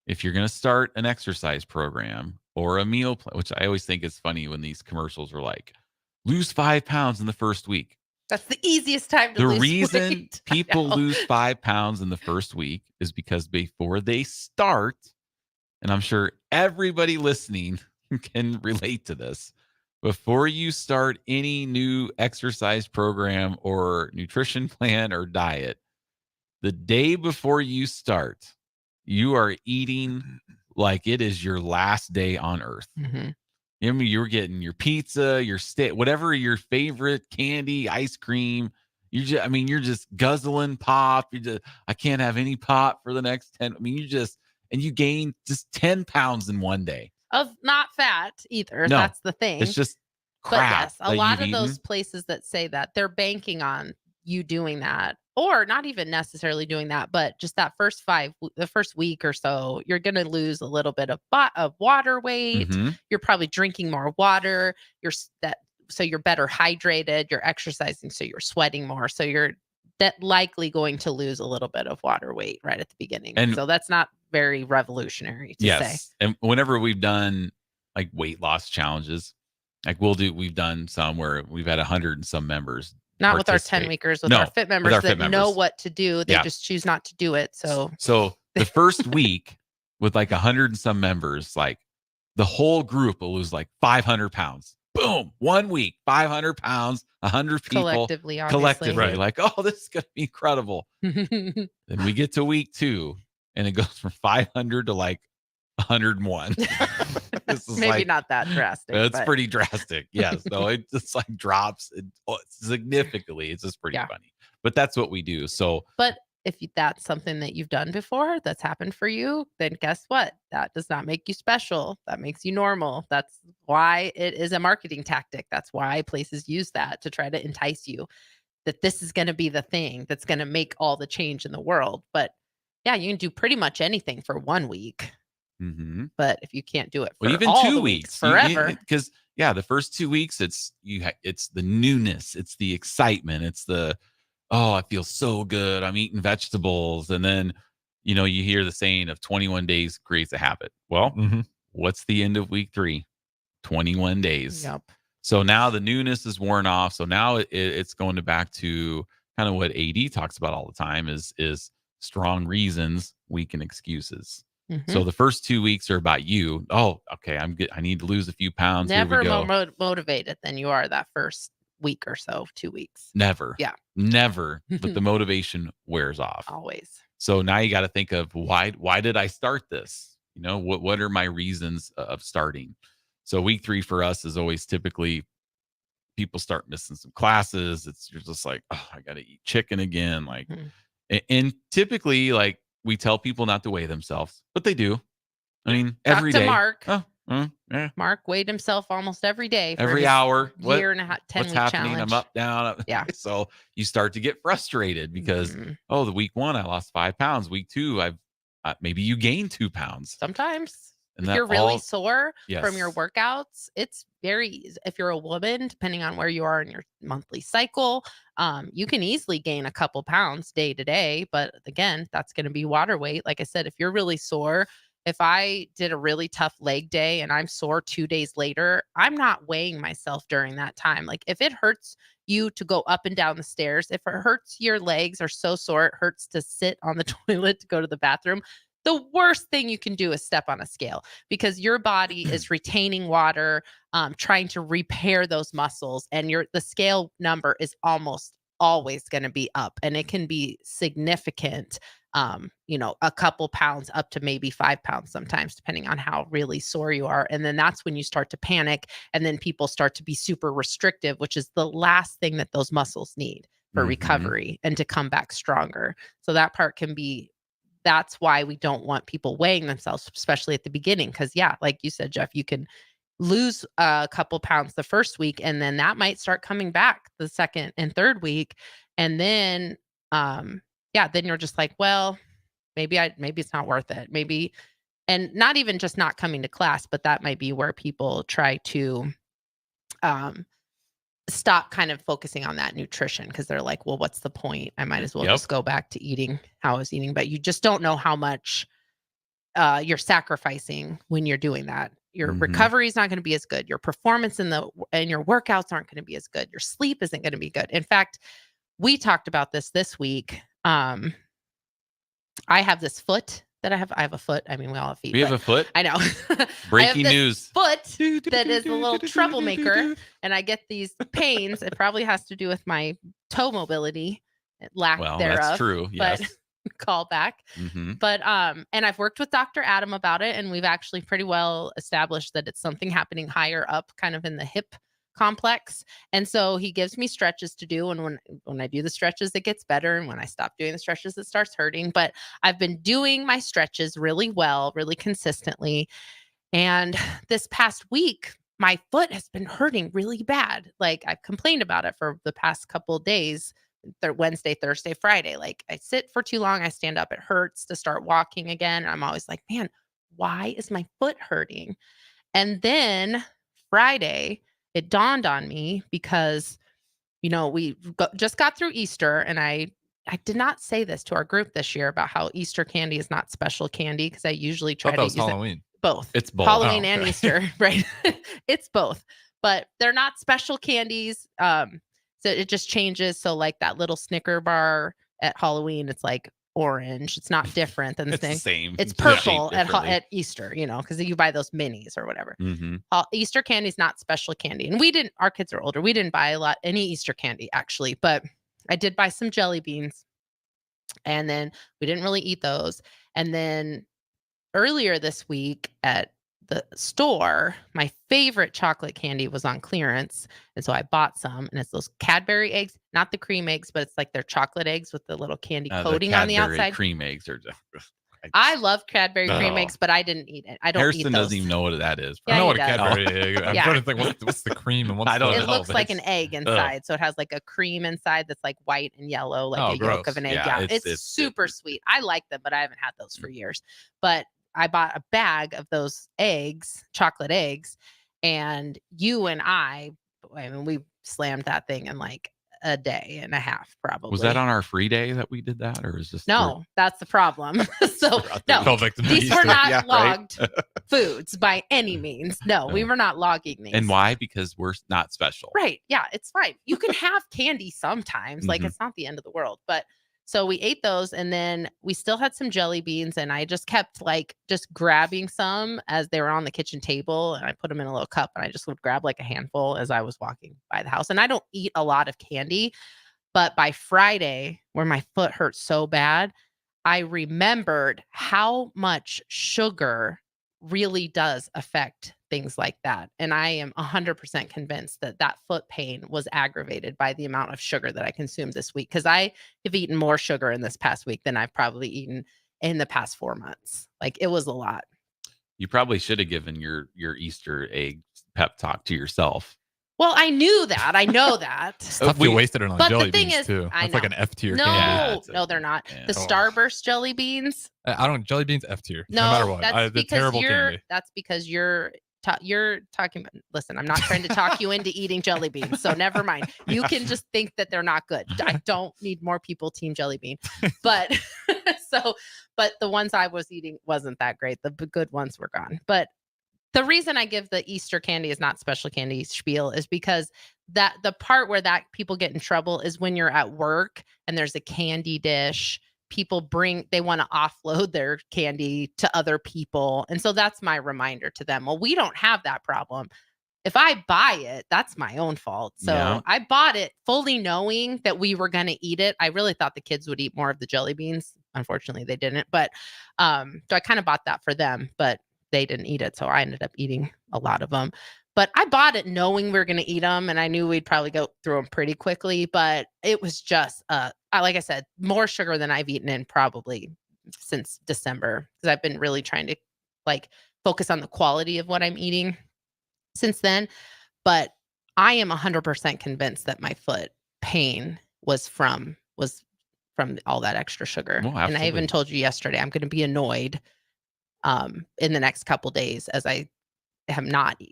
if you're going to start an exercise program or a meal plan, which I always think is funny when these commercials are like, lose 5 pounds in the first week. That's the easiest time to The lose reason weight. I people know. lose 5 pounds in the first week is because before they start, and I'm sure everybody listening can relate to this, before you start any new exercise program or nutrition plan or diet, the day before you start, you are eating like it is your last day on earth. Mm-hmm. I mean, you're getting your pizza, your steak, whatever your favorite candy, ice cream. You're just guzzling pop. I can't have any pop for the next 10. I mean, and you gain just 10 pounds in one day. Of not fat either. No, That's the thing. it's just But crap. yes, a that lot you've of those eaten. places that say that, they're banking on you doing that, or not even necessarily doing that, but just that the first week or so, you're going to lose a little bit of water weight. Mhm. You're probably drinking more water. So you're better hydrated. You're exercising, so you're sweating more. So you're likely going to lose a little bit of water weight right at the beginning. And- so that's not very revolutionary to say. And whenever we've done like weight loss challenges, like we've done some where we've had 100 and some members. Not with our participate. 10 weekers, with No, our fit members with our that fit know members. what to do. They Yeah. just choose not to do it. So the first week with like 100 and some members, like the whole group will lose like 500 pounds. Boom. 1 week, 500 pounds, 100 people. Collectively, obviously. Collectively. Like, oh, this is going to be incredible. Then we get to week 2 and it goes from 500 to like 101. This is Maybe like, not that drastic. it's but pretty drastic. Yes. No, it just like drops significantly. It's just pretty Yeah. funny. But that's what we do. So But if that's something that you've done before, that's happened for you, then guess what? That does not make you special. That makes you normal. That's why it is a marketing tactic. That's why places use that to try to entice you that this is going to be the thing that's going to make all the change in the world. But yeah, you can do pretty much anything for 1 week. mhm. But if you can't do it for Well, even all 2 the weeks forever, because the first 2 weeks it's the newness, it's the excitement, it's the, oh, I feel so good, I'm eating vegetables, and then you hear the saying of 21 days creates a habit. Well, what's the end of week 3? 21 days. Yep. So now the newness is worn off. So now it's going back to kind of what AD talks about all the time is strong reasons, weaken excuses. So the first 2 weeks are about you. Oh, okay, I'm good. I need to lose a few pounds. never Here we go. more motivated than you are that first week or so, 2 weeks. Never. Yeah. Never. But the motivation wears off. Always. So now you got to think of why did I start this? What are my reasons of starting? So week 3 for us is always typically people start missing some classes. You're just like, oh, I got to eat chicken again. Like, and typically, like, we tell people not to weigh themselves, but they do. I mean, every Talk to day. Mark. Yeah. Mark weighed himself almost every day. For Every his hour. Year and a half, 10 what's week happening? challenge. I'm up, down. Yeah. So you start to get frustrated because, the week 1, I lost 5 pounds. Week 2, maybe you gained 2 pounds. Sometimes. And If you're really sore from your Yes. workouts, it's if you're a woman, depending on where you are in your monthly cycle, you can easily gain a couple pounds day to day. But again, that's going to be water weight. Like I said, if you're really sore, if I did a really tough leg day and I'm sore 2 days later, I'm not weighing myself during that time. Like if it hurts you to go up and down the stairs, if it hurts your legs are so sore, it hurts to sit on the toilet to go to the bathroom, the worst thing you can do is step on a scale because your body is retaining water, trying to repair those muscles, and the scale number is almost always going to be up, and it can be significant. A couple pounds up to maybe 5 pounds sometimes, depending on how really sore you are. And then that's when you start to panic, and then people start to be super restrictive, which is the last thing that those muscles need for recovery and to come back stronger. So that part can be. That's why we don't want people weighing themselves, especially at the beginning. Because, like you said, Jeff, you can lose a couple pounds the first week, and then that might start coming back the second and third week. And then, then you're just like, well, maybe it's not worth it. Maybe, and not even just not coming to class, but that might be where people try to stop kind of focusing on that nutrition because they're like, well, what's the point? I might as well just go back to eating how I was eating. But you just don't know how much you're sacrificing when you're doing that. Your recovery is not going to be as good. Your performance and your workouts aren't going to be as good. Your sleep isn't going to be good. In fact, we talked about this week. I have this foot that I have a foot. I mean, we all have feet. We have a foot? I know. Breaking news. Foot that is a little troublemaker, and I get these pains. It probably has to do with my toe mobility, lack thereof. That's true. Yes. But call back. But and I've worked with Dr. Adam about it, and we've actually pretty well established that it's something happening higher up, kind of in the hip complex. And so he gives me stretches to do, and when I do the stretches it gets better, and when I stop doing the stretches it starts hurting. But I've been doing my stretches really well, really consistently, and this past week my foot has been hurting really bad. Like I've complained about it for the past couple of days, Wednesday, Thursday, Friday. Like I sit for too long, I stand up, it hurts to start walking again. I'm always like, man, why is my foot hurting? And then Friday it dawned on me because, we just got through Easter, and I did not say this to our group this year about how Easter candy is not special candy because I usually try to use Halloween. Both. It's both. Halloween and Easter, right? It's both, but they're not special candies. So it just changes. So like that little Snicker bar at Halloween, it's like orange. It's not different than the thing. The same. It's purple at Easter, because you buy those minis or whatever. Easter candy is not special candy. And our kids are older. We didn't buy any Easter candy actually, but I did buy some jelly beans, and then we didn't really eat those. And then earlier this week at the store, my favorite chocolate candy was on clearance. And so I bought some, and it's those Cadbury eggs, not the cream eggs, but it's like they're chocolate eggs with the little candy coating on the outside. Cream eggs are just. I love Cadbury cream eggs, but I didn't eat it. I don't Harrison eat those. doesn't even know what that is. Yeah, I know he what a does. Cadbury egg. I'm trying to think what's the cream and what's I don't It know. looks like an egg inside. So it has like a cream inside that's like white and yellow, like a yolk of an egg. Yeah, it's super sweet. I like them, but I haven't had those for years. But I bought a bag of those eggs, chocolate eggs, and you and I mean, we slammed that thing in like a day and a half, probably. Was that on our free day that we did that, or is this? No, that's the problem. So no, these were not logged foods by any means. No, we were not logging these. And why? Because we're not special. Right. Yeah, it's fine. You can have candy sometimes. Like it's not the end of the world. But so we ate those, and then we still had some jelly beans, and I just kept just grabbing some as they were on the kitchen table, and I put them in a little cup, and I just would grab like a handful as I was walking by the house. And I don't eat a lot of candy, but by Friday, where my foot hurt so bad, I remembered how much sugar really does affect things like that. And I am 100% convinced that that foot pain was aggravated by the amount of sugar that I consumed this week, because I have eaten more sugar in this past week than I've probably eaten in the past 4 months. Like, it was a lot. You probably should have given your Easter egg pep talk to yourself. Well, I knew that. I know that. Stuff you wasted it on But jelly the thing beans is, too. I That's like know. an F tier No, candy. no, they're not. Yeah. The Starburst jelly beans. I don't jelly beans F tier. No, No matter what. that's The because terrible candy. That's because you're talking about. Listen, I'm not trying to talk you into eating jelly beans, so never mind. You can just think that they're not good. I don't need more people team jelly bean, but but the ones I was eating wasn't that great. The good ones were gone. But the reason I give the Easter candy is not special candy spiel is because that the part where that people get in trouble is when you're at work and there's a candy dish. People they want to offload their candy to other people. And so that's my reminder to them. Well, we don't have that problem. If I buy it, that's my own fault. So Yeah. I bought it fully knowing that we were going to eat it. I really thought the kids would eat more of the jelly beans. Unfortunately, they didn't. But so I kind of bought that for them, but they didn't eat it. So I ended up eating a lot of them. But I bought it knowing we were going to eat them, and I knew we'd probably go through them pretty quickly. But it was just, like I said, more sugar than I've eaten in probably since December, because I've been really trying to like focus on the quality of what I'm eating since then. But I am 100% convinced that my foot pain was from all that extra sugar. Oh, and I even absolutely. told you yesterday, I'm going to be annoyed in the next couple days, as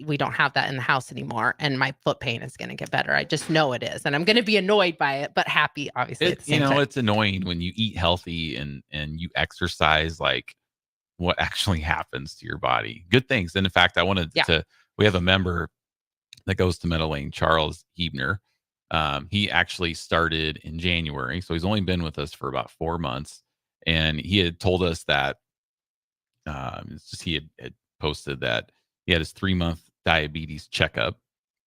we don't have that in the house anymore, and my foot pain is going to get better. I just know it is, and I'm going to be annoyed by it, but happy, obviously. At the same time. It's annoying when you eat healthy and you exercise, like what actually happens to your body. Good things. And in fact, I wanted we have a member that goes to Meadow Lane, Charles Hebner. He actually started in January, so he's only been with us for about 4 months, and he had told us that he had posted that he had his 3-month diabetes checkup,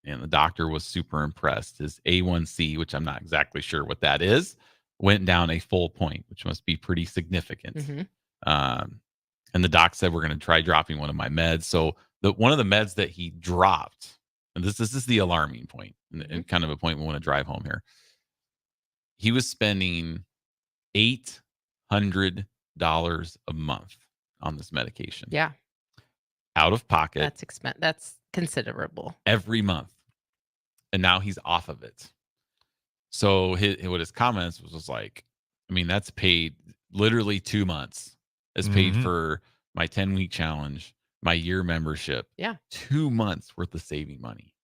and the doctor was super impressed. His A1C, which I'm not exactly sure what that is, went down a full point, which must be pretty significant. Mm-hmm. And the doc said, we're going to try dropping one of my meds. So one of the meds that he dropped, and this is the alarming point, and kind of a point we want to drive home here. He was spending $800 a month on this medication. Yeah. Out of pocket. That's That's considerable. Every month. And now he's off of it. So what his comments was like, I mean, that's paid literally 2 months. It's paid for my 10-week challenge, my year membership. Yeah. 2 months worth of saving money.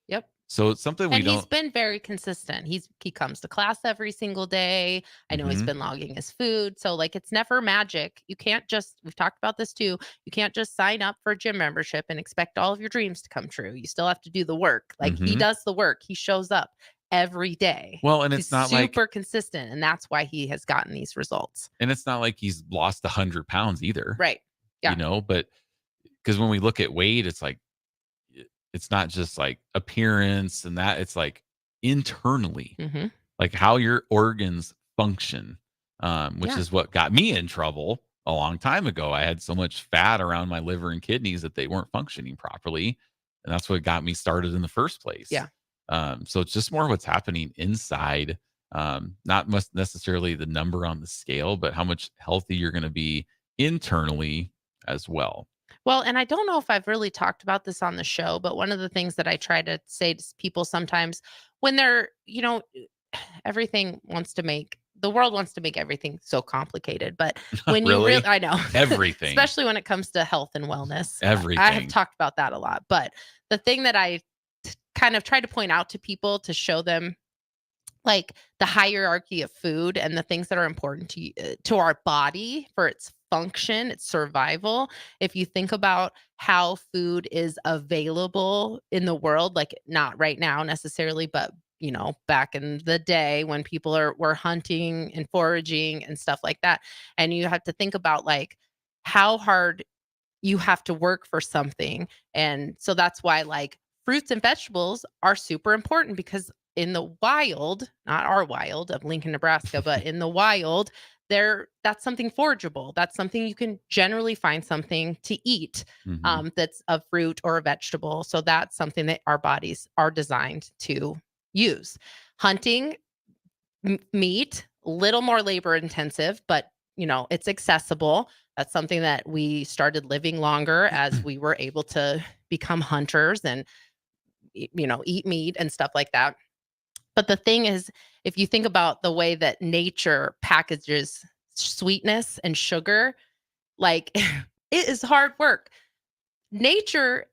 Yep. So it's something He's been very consistent. He comes to class every single day. I know he's been logging his food. So like, it's never magic. You can't we've talked about this too. You can't just sign up for a gym membership and expect all of your dreams to come true. You still have to do the work. Like he does the work. He shows up every day. Well, and it's not super consistent. And that's why he has gotten these results. And it's not like he's lost 100 pounds either. Right. Yeah. But because when we look at weight, it's like, it's not just like appearance and that, it's like internally, like how your organs function, which is what got me in trouble a long time ago. I had so much fat around my liver and kidneys that they weren't functioning properly. And that's what got me started in the first place. Yeah. So it's just more what's happening inside, not necessarily the number on the scale, but how much healthy you're going to be internally as well. Well, and I don't know if I've really talked about this on the show, but one of the things that I try to say to people sometimes when they're, the world wants to make everything so complicated. But when Really? you really, I know Everything. especially when it comes to health and wellness, Everything. I have talked about that a lot. But the thing that I kind of try to point out to people to show them like the hierarchy of food and the things that are important to our body for its function, its survival. If you think about how food is available in the world, like not right now necessarily, but back in the day when people were hunting and foraging and stuff like that. And you have to think about like how hard you have to work for something. And so that's why like fruits and vegetables are super important, because in the wild, not our wild of Lincoln, Nebraska, but in the wild, that's something forageable. That's something you can generally find something to eat that's a fruit or a vegetable. So that's something that our bodies are designed to use. Hunting, meat, little more labor intensive, but it's accessible. That's something that we started living longer as we were able to become hunters and eat meat and stuff like that. But the thing is, if you think about the way that nature packages sweetness and sugar, like it is hard work. Nature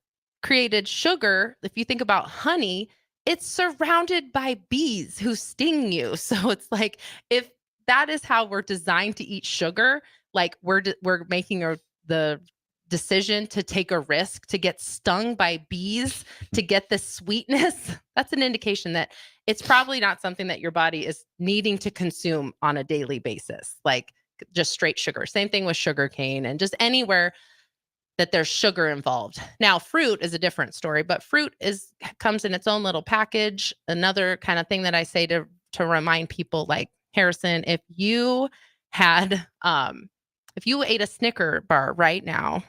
created sugar. If you think about honey, it's surrounded by bees who sting you. So it's like, if that is how we're designed to eat sugar, like we're making the decision to take a risk to get stung by bees to get the sweetness, that's an indication that it's probably not something that your body is needing to consume on a daily basis, like just straight sugar. Same thing with sugar cane and just anywhere that there's sugar involved. Now, fruit is a different story, but fruit comes in its own little package. Another kind of thing that I say to remind people, like, Harrison, if you ate a Snicker bar right now,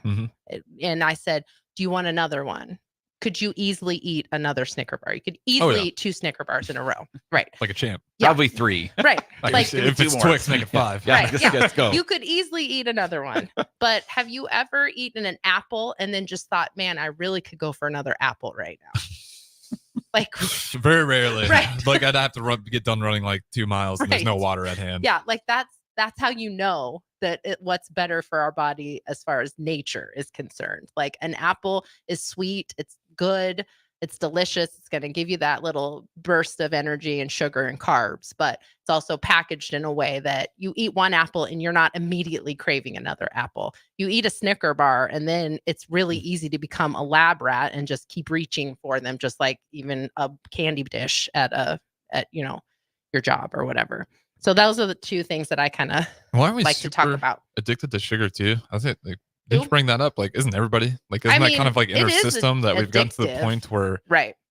and I said, do you want another one? Could you easily eat another Snicker bar? You could easily eat 2 Snicker bars in a row. Right. Like a champ. Yeah. Probably 3. Right. Like if it's Twix, make it 5. Yeah. Right. Let's go. You could easily eat another one. But have you ever eaten an apple and then just thought, man, I really could go for another apple right now? Like very rarely. Right. Like I'd have to get done running like 2 miles and there's no water at hand. Yeah, like that's how you know that what's better for our body as far as nature is concerned. Like an apple is sweet, it's good, it's delicious, it's going to give you that little burst of energy and sugar and carbs, but it's also packaged in a way that you eat one apple and you're not immediately craving another apple. You eat a Snicker bar and then it's really easy to become a lab rat and just keep reaching for them, just like even a candy dish at your job or whatever. So those are the 2 things that I kind of like to talk about. Addicted to sugar too. I think did you bring that up? Like, isn't everybody like? Isn't that kind of like in our system that we've gotten to the point where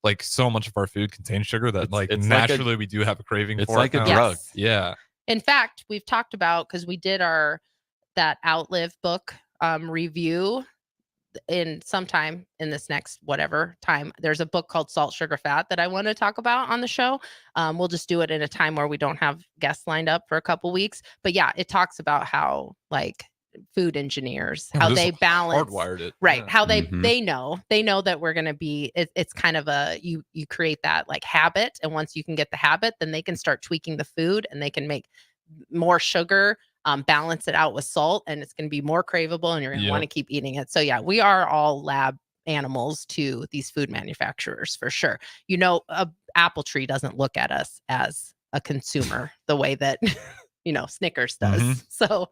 like so much of our food contains sugar that it's naturally we do have a craving for it. It's like a drug. Yeah. In fact, we've talked about, because we did that Outlive book review in sometime in this next whatever time. There's a book called Salt, Sugar, Fat that I want to talk about on the show. We'll just do it in a time where we don't have guests lined up for a couple weeks. But yeah, it talks about how like food engineers, how they balance, hardwired it, right? How they know that we're going to be. It's kind of you create that like habit, and once you can get the habit, then they can start tweaking the food, and they can make more sugar. Balance it out with salt, and it's going to be more craveable, and you're going to want to keep eating it. So yeah, we are all lab animals to these food manufacturers for sure. A apple tree doesn't look at us as a consumer the way that Snickers does. So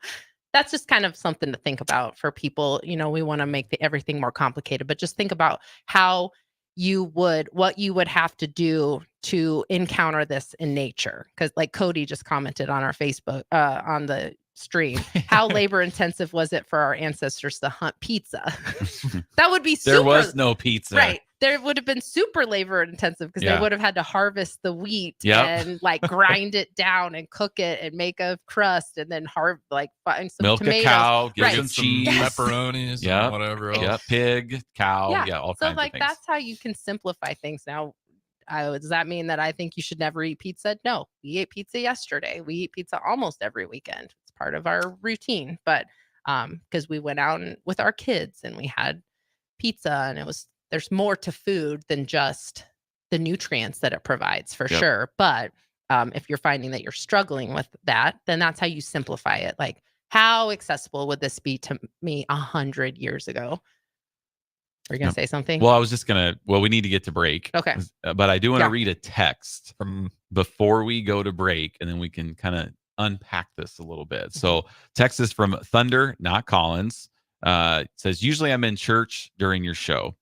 that's just kind of something to think about for people. We want to make everything more complicated, but just think about what you would have to do to encounter this in nature. Because like Cody just commented on our Facebook, on the stream, how labor intensive was it for our ancestors to hunt pizza? That would be super. There was no pizza. Right. There would have been super labor intensive because they would have had to harvest the wheat and like grind it down and cook it and make a crust and then find some milk tomatoes. A cow, give right. some cheese, pepperonis, and whatever else. Yeah, pig, cow, all so kinds like of things. that's how you can simplify things. Now, does that mean that I think you should never eat pizza? No, we ate pizza yesterday. We eat pizza almost every weekend. It's part of our routine, but because we went out with our kids and we had pizza, and there's more to food than just the nutrients that it provides for sure. But if you're finding that you're struggling with that, then that's how you simplify it. Like, how accessible would this be to me 100 years ago? Are you going to say something? Well, I was just going to, we need to get to break. Okay. But I do want to read a text from before we go to break, and then we can kind of unpack this a little bit. So text is from Thunder, not Collins. It says, usually I'm in church during your show.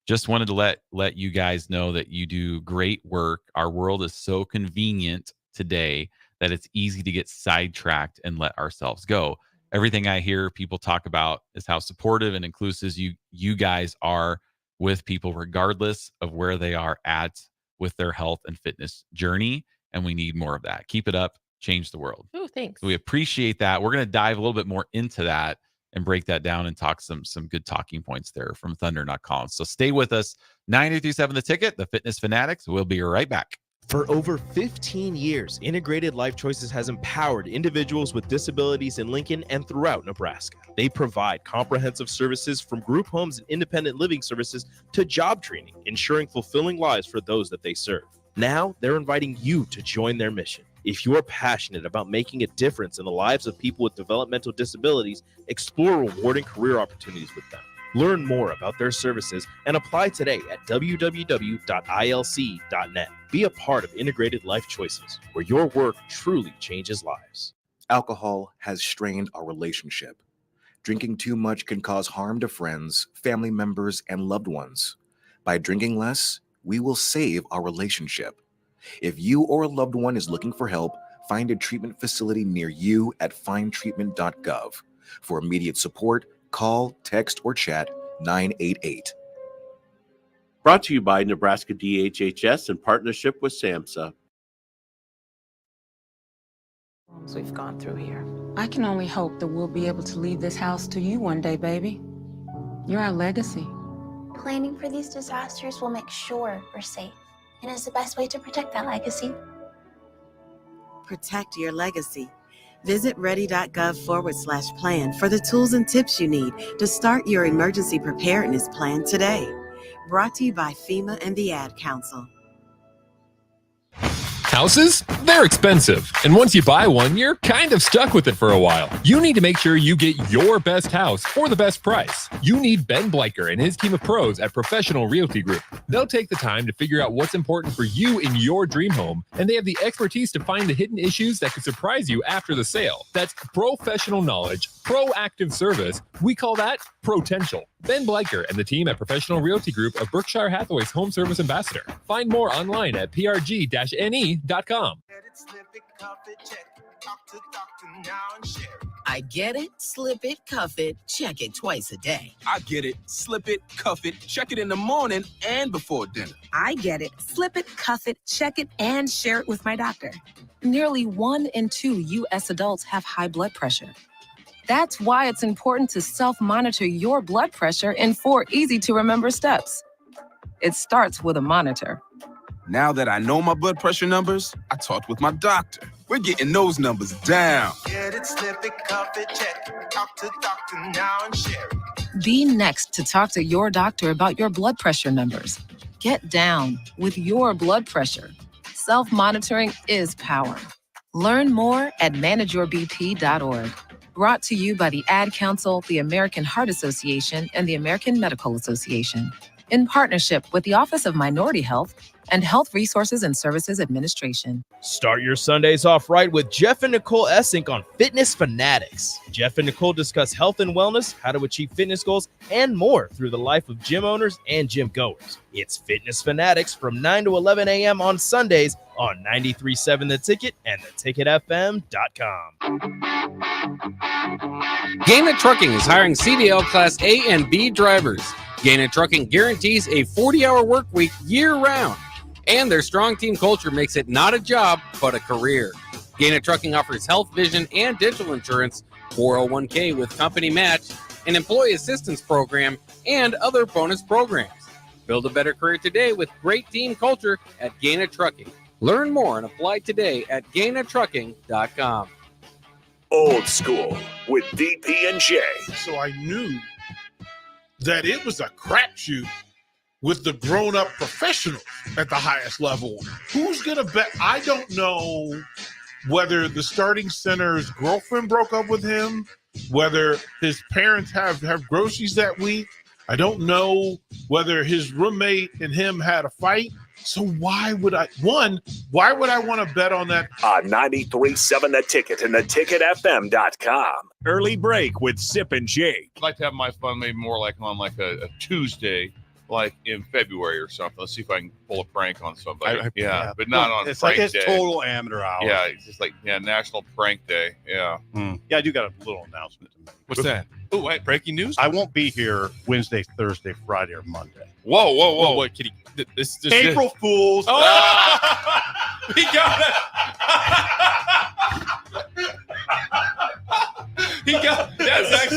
Just wanted to let you guys know that you do great work. Our world is so convenient today that it's easy to get sidetracked and let ourselves go. Everything I hear people talk about is how supportive and inclusive you guys are with people, regardless of where they are at with their health and fitness journey. And we need more of that. Keep it up. change the world. Oh, thanks. So we appreciate that. We're going to dive a little bit more into that and break that down and talk some good talking points there from Thunder, not Collins. So stay with us. 93.7 The Ticket, the Fitness Fanatics. We'll be right back. For over 15 years, Integrated Life Choices has empowered individuals with disabilities in Lincoln and throughout Nebraska. They provide comprehensive services from group homes and independent living services to job training, ensuring fulfilling lives for those that they serve. Now, they're inviting you to join their mission. If you're passionate about making a difference in the lives of people with developmental disabilities, explore rewarding career opportunities with them. Learn more about their services and apply today at www.ilc.net. Be a part of Integrated Life Choices, where your work truly changes lives. Alcohol has strained our relationship. Drinking too much can cause harm to friends, family members, and loved ones. By drinking less, we will save our relationship. If you or a loved one is looking for help, find a treatment facility near you at findtreatment.gov. For immediate support, call, text, or chat 988. Brought to you by Nebraska DHHS in partnership with SAMHSA. We've gone through here. I can only hope that we'll be able to leave this house to you one day, baby. You're our legacy. Planning for these disasters will make sure we're safe, and is the best way to protect that legacy. Protect your legacy. Visit ready.gov/plan for the tools and tips you need to start your emergency preparedness plan today. Brought to you by FEMA and the Ad Council. Houses? They're expensive. And once you buy one, you're kind of stuck with it for a while. You need to make sure you get your best house for the best price. You need Ben Bleicher and his team of pros at Professional Realty Group. They'll take the time to figure out what's important for you in your dream home, and they have the expertise to find the hidden issues that could surprise you after the sale. That's professional knowledge, proactive service. We call that potential. Ben Bleicher and the team at Professional Realty Group of Berkshire Hathaway's home service ambassador. Find more online at prg-ne.com. I get it, slip it, cuff it, check it twice a day. I get it, slip it, cuff it, check it in the morning and before dinner. I get it, slip it, cuff it, check it, and share it with my doctor. Nearly 1 in 2 U.S. adults have high blood pressure. That's why it's important to self-monitor your blood pressure in 4 easy-to-remember steps. It starts with a monitor. Now that I know my blood pressure numbers, I talked with my doctor. We're getting those numbers down. Get it, slip it, cuff it, check it. Talk to doctor now and share it. Be next to talk to your doctor about your blood pressure numbers. Get down with your blood pressure. Self-monitoring is power. Learn more at manageyourbp.org. Brought to you by the Ad Council, the American Heart Association, and the American Medical Association, in partnership with the Office of Minority Health and Health Resources and Services Administration. Start your Sundays off right with Jeff and Nicole Essink on Fitness Fanatics. Jeff and Nicole discuss health and wellness, how to achieve fitness goals, and more through the life of gym owners and gym goers. It's Fitness Fanatics from 9 to 11 a.m. on Sundays on 93.7 The Ticket and theticketfm.com. Gaina Trucking is hiring CDL Class A and B drivers. Gaina Trucking guarantees a 40-hour work week year-round, and their strong team culture makes it not a job, but a career. Gaina Trucking offers health, vision, and dental insurance, 401k with company match, an employee assistance program, and other bonus programs. Build a better career today with great team culture at Gaina Trucking. Learn more and apply today at GainaTrucking.com. Old School with DP and J. So I knew that it was a crapshoot with the grown-up professionals at the highest level. Who's going to bet? I don't know whether the starting center's girlfriend broke up with him, whether his parents have groceries that week. I don't know whether his roommate and him had a fight. So why would I want to bet on that? 93.7 The Ticket and theticketfm.com. Early break with Sip and Jake. I'd like to have my fun maybe more like on like a Tuesday, like in February or something. Let's see if I can pull a prank on somebody. But not on it's prank like it's day. total amateur hour. Yeah, it's just like National Prank Day. Yeah. Yeah, I do got a little announcement to make. What's that? Oh, wait, breaking news? I won't be here Wednesday, Thursday, Friday, or Monday. Whoa. What, Kitty? This April Fools. Oh! He got it.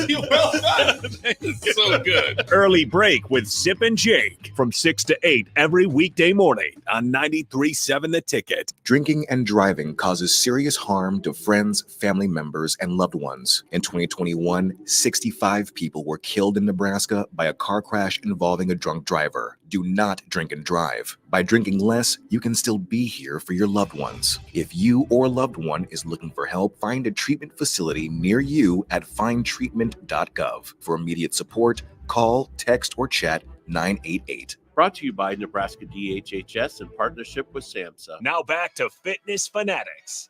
Well done. It's so good. Early Break with Sip and Jake from 6 to 8 every weekday morning on 93.7 The Ticket. Drinking and driving causes serious harm to friends, family members, and loved ones. In 2021, 65 people were killed in Nebraska by a car crash involving a drunk driver. Do not drink and drive. By drinking less, you can still be here for your loved ones. If you or a loved one is looking for help, find a treatment facility near you at findtreatment.gov. For immediate support, call, text, or chat 988. Brought to you by Nebraska DHHS in partnership with SAMHSA. Now back to Fitness Fanatics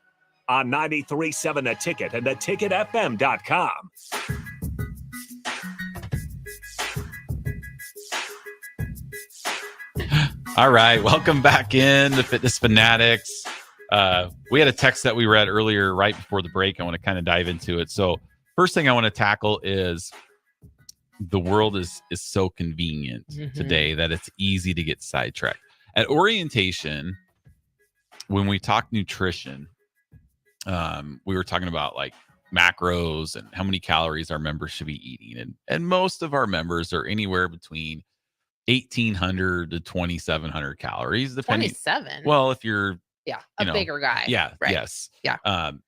on 93.7 The Ticket and theticketfm.com. All right, welcome back in to Fitness Fanatics. We had a text that we read earlier right before the break. I want to kind of dive into it. So first thing I want to tackle is the world is so convenient today that it's easy to get sidetracked. At orientation, when we talk nutrition, we were talking about like macros and how many calories our members should be eating. And most of our members are anywhere between 1,800 to 2,700 calories. Depending, 27. Well, if you're bigger guy. Yeah. Right. Yes. Yeah.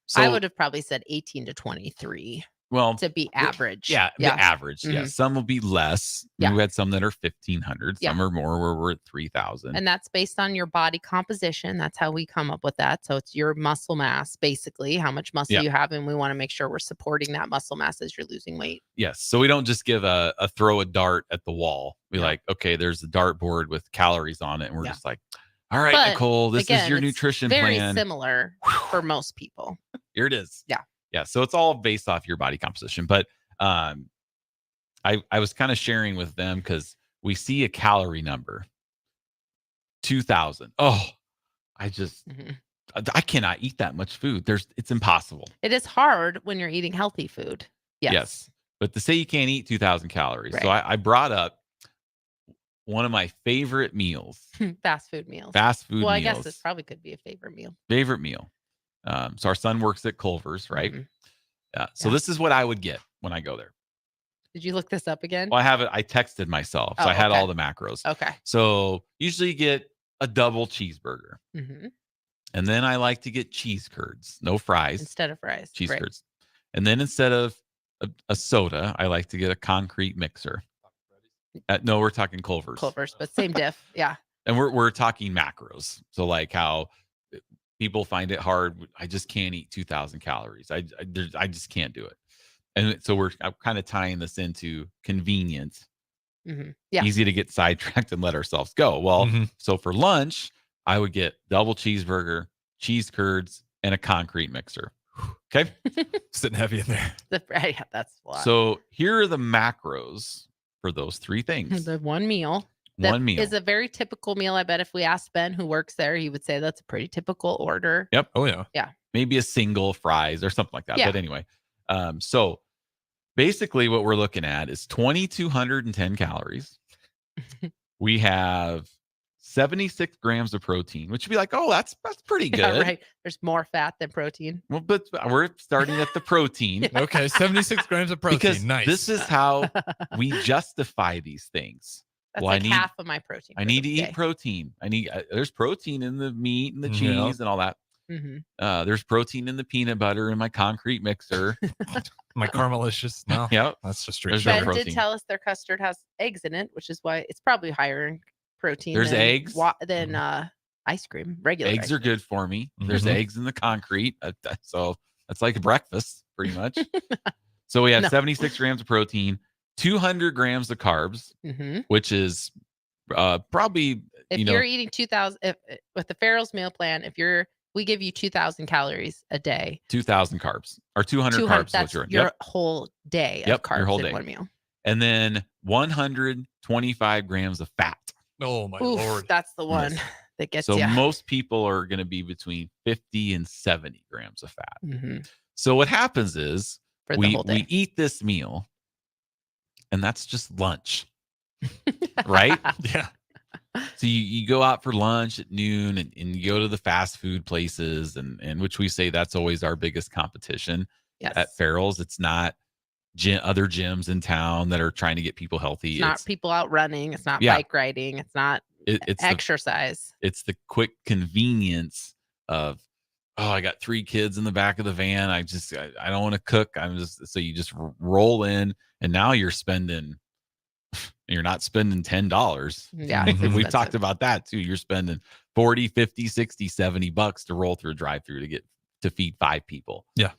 So I would have probably said 18 to 23. Well, to be average. The average. Yeah. Some will be less. Yeah. We had some that are 1,500. Some are more where we're at 3,000. And that's based on your body composition. That's how we come up with that. So it's your muscle mass, basically, how much muscle you have. And we want to make sure we're supporting that muscle mass as you're losing weight. Yes. So we don't just give a throw a dart at the wall. We like, okay, there's a dartboard with calories on it. And we're just like, all right, but Nicole, this is your nutrition very plan. Very similar for most people. Here it is. Yeah. Yeah. So it's all based off your body composition. But I was kind of sharing with them because we see a calorie number, 2,000. Oh, I just, I cannot eat that much food. It's impossible. It is hard when you're eating healthy food. Yes. But to say you can't eat 2,000 calories. Right. So I brought up one of my favorite meals. Fast food meals. Well, I guess this probably could be a favorite meal. Favorite meal. So our son works at Culver's, right? So this is what I would get when I go there. Did you look this up again? Well, I have it. I texted myself. So I had all the macros. Okay. So usually you get a double cheeseburger. And then I like to get cheese curds, no fries. Instead of fries. Cheese curds. And then instead of a soda, I like to get a concrete mixer. No, we're talking Culver's. Culver's, but same diff. Yeah. And we're talking macros. So like how people find it hard. I just can't eat 2,000 calories. I just can't do it. And so I'm kind of tying this into convenience. Yeah. Easy to get sidetracked and let ourselves go. Well, so for lunch, I would get double cheeseburger, cheese curds, and a concrete mixer. Okay. Sitting heavy in there. Yeah, that's a lot. So here are the macros for those three things. The one meal. One meal is a very typical meal. I bet if we asked Ben, who works there, he would say that's a pretty typical order. Yep. Oh, yeah. Yeah. Maybe a single fries or something like that. Yeah. But anyway, so basically what we're looking at is 2,210 calories. We have 76 grams of protein, which would be like, oh, that's pretty good. Yeah, right. There's more fat than protein. Well, but we're starting at the protein. Okay. 76 grams of protein. Because nice. this is how we justify these things. That's like half of my protein. I need to eat protein. There's protein in the meat and the cheese and all that. There's protein in the peanut butter in my concrete mixer. My Caramelicious. No. Yep. That's just straight Ben sugar. did tell us their custard has eggs in it, which is why it's probably higher in protein. There's eggs than ice cream. Regular eggs are good for me. There's eggs in the concrete, so that's like breakfast pretty much. So we have 76 grams of protein, 200 grams of carbs, which is probably if you're eating 2,000 with the Farrell's meal plan. We give you 2,000 calories a day. 2,000 carbs or 200 carbs. That's your whole day of carbs your whole in day. one meal. And then 125 grams of fat. Oh my Oof, Lord. That's the one that gets so you. most people are going to be between 50 and 70 grams of fat. So what happens is we eat this meal and that's just lunch. Right? Yeah. So you go out for lunch at noon and you go to the fast food places and which we say that's always our biggest competition at Farrell's. It's not other gyms in town that are trying to get people healthy. It's not people out running. It's not Yeah. bike riding. It's not It's exercise. It's the quick convenience of, oh, I got 3 kids in the back of the van. I don't want to cook. So you just roll in, and now you're not spending $10. Yeah. And we've talked about that too. You're spending 40, 50, 60, 70 bucks to roll through a drive-through to feed 5 people. Yeah.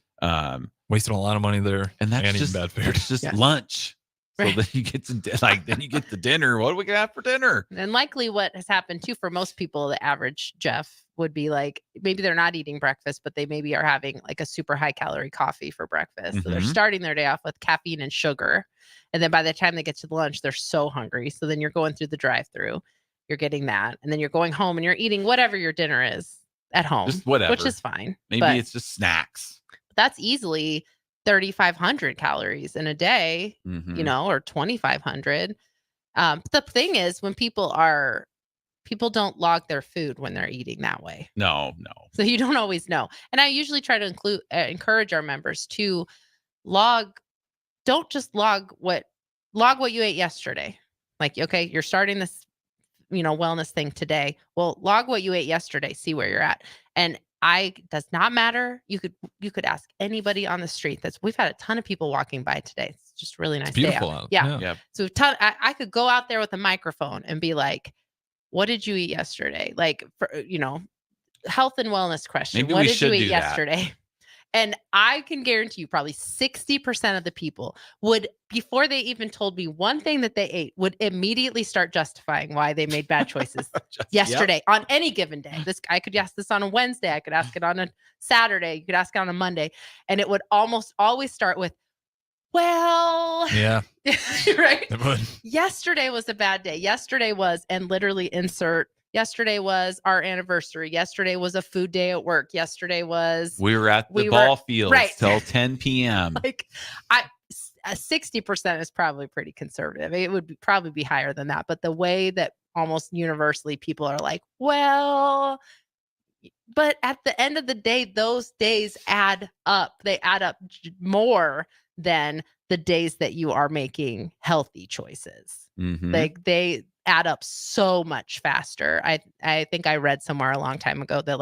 Wasting a lot of money there. And that's eating just bad food. It's just lunch. So then you get to then you get to dinner. What are we gonna have for dinner? And likely what has happened too for most people, the average Jeff would be like, maybe they're not eating breakfast, but they maybe are having like a super high calorie coffee for breakfast. So they're Mhm. starting their day off with caffeine and sugar. And then by the time they get to the lunch, they're so hungry. So then you're going through the drive-through, you're getting that. And then you're going home and you're eating whatever your dinner is at home, Just whatever. which is fine. Maybe But it's just snacks. that's easily 3,500 calories in a day, Mhm. or 2,500. The thing is, when people don't log their food when they're eating that way. No. So you don't always know. And I usually try to encourage our members to don't just log what you ate yesterday. Like, okay, you're starting this, wellness thing today. Well, log what you ate yesterday, see where you're at. And does not matter. You could ask anybody on the street. We've had a ton of people walking by today. It's just really nice. It's beautiful day out. out. Yeah. So I could go out there with a microphone and be like, what did you eat yesterday? Like, for, health and wellness question. Maybe What we did you should eat do that. yesterday? And I can guarantee you probably 60% of the people would, before they even told me one thing that they ate, would immediately start justifying why they made bad choices yesterday on any given day. I could ask this on a Wednesday. I could ask it on a Saturday. You could ask it on a Monday. And it would almost always start with, well, Yeah. right? It would. Yesterday was a bad day. Yesterday was, and literally insert, yesterday was our anniversary. Yesterday was a food day at work. Yesterday was We were at the ball fields right. till 10 p.m. Like 60% is probably pretty conservative. It would probably be higher than that. But the way that almost universally people are like, well, but at the end of the day, those days add up. They add up more than the days that you are making healthy choices. Mhm. Like they add up so much faster. I think I read somewhere a long time ago that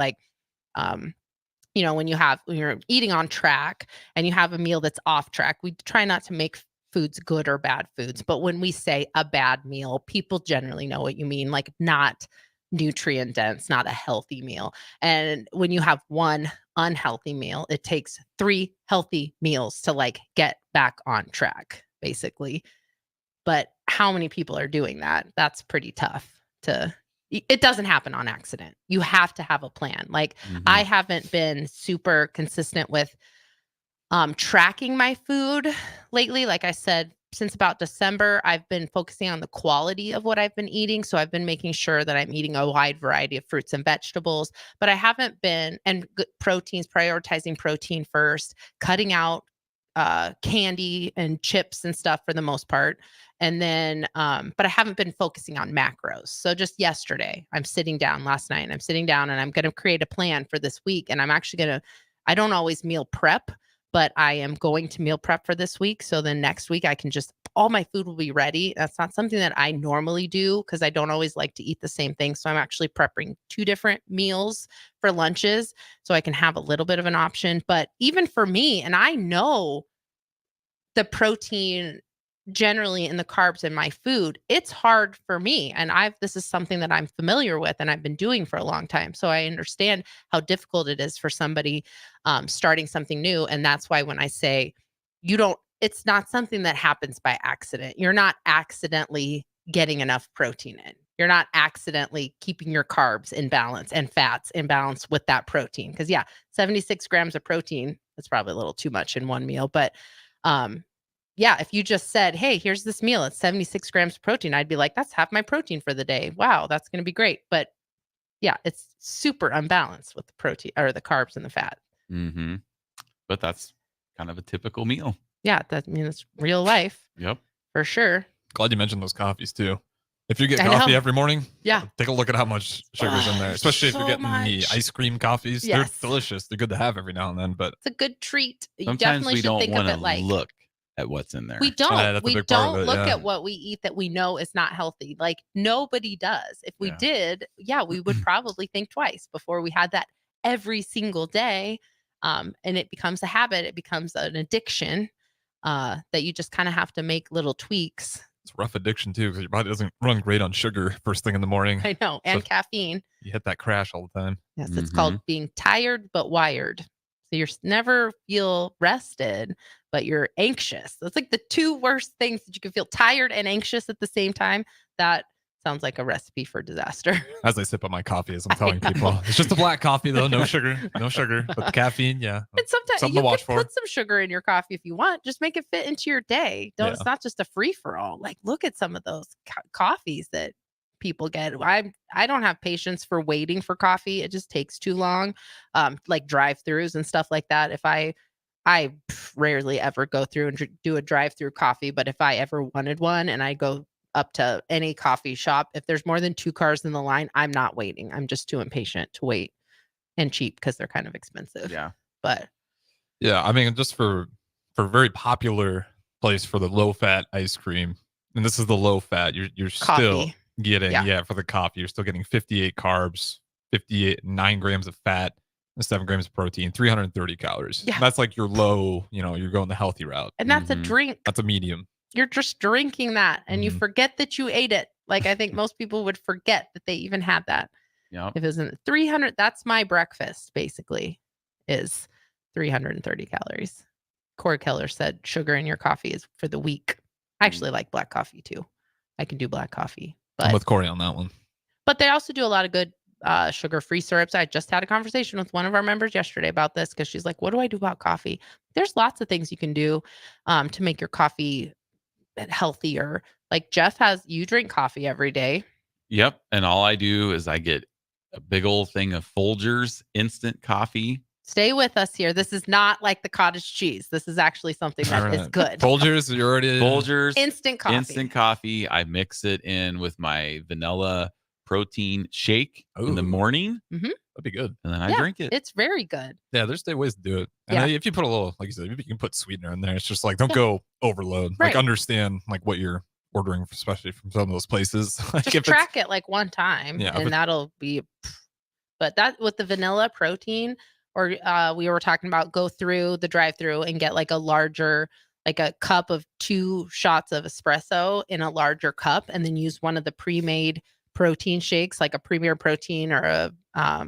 when you're eating on track and you have a meal that's off track, we try not to make foods good or bad foods. But when we say a bad meal, people generally know what you mean, like not nutrient dense, not a healthy meal. And when you have one unhealthy meal, it takes 3 healthy meals to get back on track, basically. But how many people are doing that? That's pretty tough it doesn't happen on accident. You have to have a plan. I haven't been super consistent with tracking my food lately. Like I said, since about December, I've been focusing on the quality of what I've been eating. So I've been making sure that I'm eating a wide variety of fruits and vegetables, but I haven't been, and proteins, prioritizing protein first, cutting out candy and chips and stuff for the most part. And then, but I haven't been focusing on macros. So just yesterday, last night, I'm sitting down and I'm going to create a plan for this week. And I'm actually I don't always meal prep, but I am going to meal prep for this week. So then next week I can all my food will be ready. That's not something that I normally do because I don't always like to eat the same thing. So I'm actually prepping 2 different meals for lunches so I can have a little bit of an option. But even for me, and I know the protein generally in the carbs in my food, it's hard for me. And this is something that I'm familiar with and I've been doing for a long time. So I understand how difficult it is for somebody starting something new. And that's why when I say it's not something that happens by accident. You're not accidentally getting enough protein in. You're not accidentally keeping your carbs in balance and fats in balance with that protein. Because 76 grams of protein, that's probably a little too much in one meal. But if you just said, hey, here's this meal, it's 76 grams of protein, I'd be like, that's half my protein for the day. Wow, that's going to be great. But it's super unbalanced with the protein or the carbs and the fat. Mm-hmm. But that's kind of a typical meal. Yeah, it's real life. Yep. For sure. Glad you mentioned those coffees too. If you get coffee every morning, take a look at how much sugar's in there. Especially if you're getting the ice cream coffees. Yes. They're delicious. They're good to have every now and then, but it's a good treat. You sometimes definitely we should don't think of want it to like look at what's in there. We don't. that's a We big part of don't it, look yeah. at what we eat that we know is not healthy. Like nobody does. If we did, we would probably think twice before we had that every single day. And it becomes a habit. It becomes an addiction that you just kind of have to make little tweaks. It's rough addiction too, because your body doesn't run great on sugar first thing in the morning. I know, and caffeine. You hit that crash all the time. Yes, it's called being tired but wired. So you're never feel rested, but you're anxious. That's like the two worst things that you can feel: tired and anxious at the same time. That sounds like a recipe for disaster. As I sip on my coffee, as I'm telling people, it's just a black coffee though, no sugar, but the caffeine, yeah. And sometimes something you to watch can for. put some sugar in your coffee if you want. Just make it fit into your day. Don't. Yeah. It's not just a free for all. Like look at some of those coffees that people get. I don't have patience for waiting for coffee. It just takes too long. Like drive-throughs and stuff like that. If I rarely ever go through and do a drive-through coffee, but if I ever wanted one and I go up to any coffee shop, if there's more than 2 cars in the line, I'm not waiting. I'm just too impatient to wait, and cheap because they're kind of expensive. Yeah. But yeah, I mean, just for a very popular place for the low fat ice cream, and this is the low fat, you're still getting for the coffee, you're still getting 58 carbs, 9 grams of fat, and 7 grams of protein, 330 calories. Yeah. That's like your low, you're going the healthy route. And that's a drink. That's a medium. You're just drinking that and you forget that you ate it. Like I think most people would forget that they even had that. Yeah. If it was in 300, that's my breakfast basically, is 330 calories. Corey Keller said sugar in your coffee is for the weak. I actually like black coffee too. I can do black coffee. But I'm with Corey on that one. But they also do a lot of good sugar-free syrups. I just had a conversation with one of our members yesterday about this because she's like, what do I do about coffee? There's lots of things you can do to make your coffee healthier. Like Jeff you drink coffee every day. Yep. And all I do is I get a big old thing of Folgers instant coffee. Stay with us here. This is not like the cottage cheese. This is actually something that is good. Folgers, you're already Folgers instant coffee. Instant coffee. I mix it in with my vanilla protein shake in the morning. Mm-hmm. That'd be good. And then I drink it. It's very good. Yeah, there's ways to do it. And if you put a little, like you said, you can put sweetener in there. It's just like, don't go overload. Right. Like understand like what you're ordering, especially from some of those places. Like just track it like one time and that'll be, but that with the vanilla protein, or we were talking about go through the drive-through and get like a larger, like a cup of 2 shots of espresso in a larger cup, and then use one of the pre-made protein shakes, like a Premier Protein or a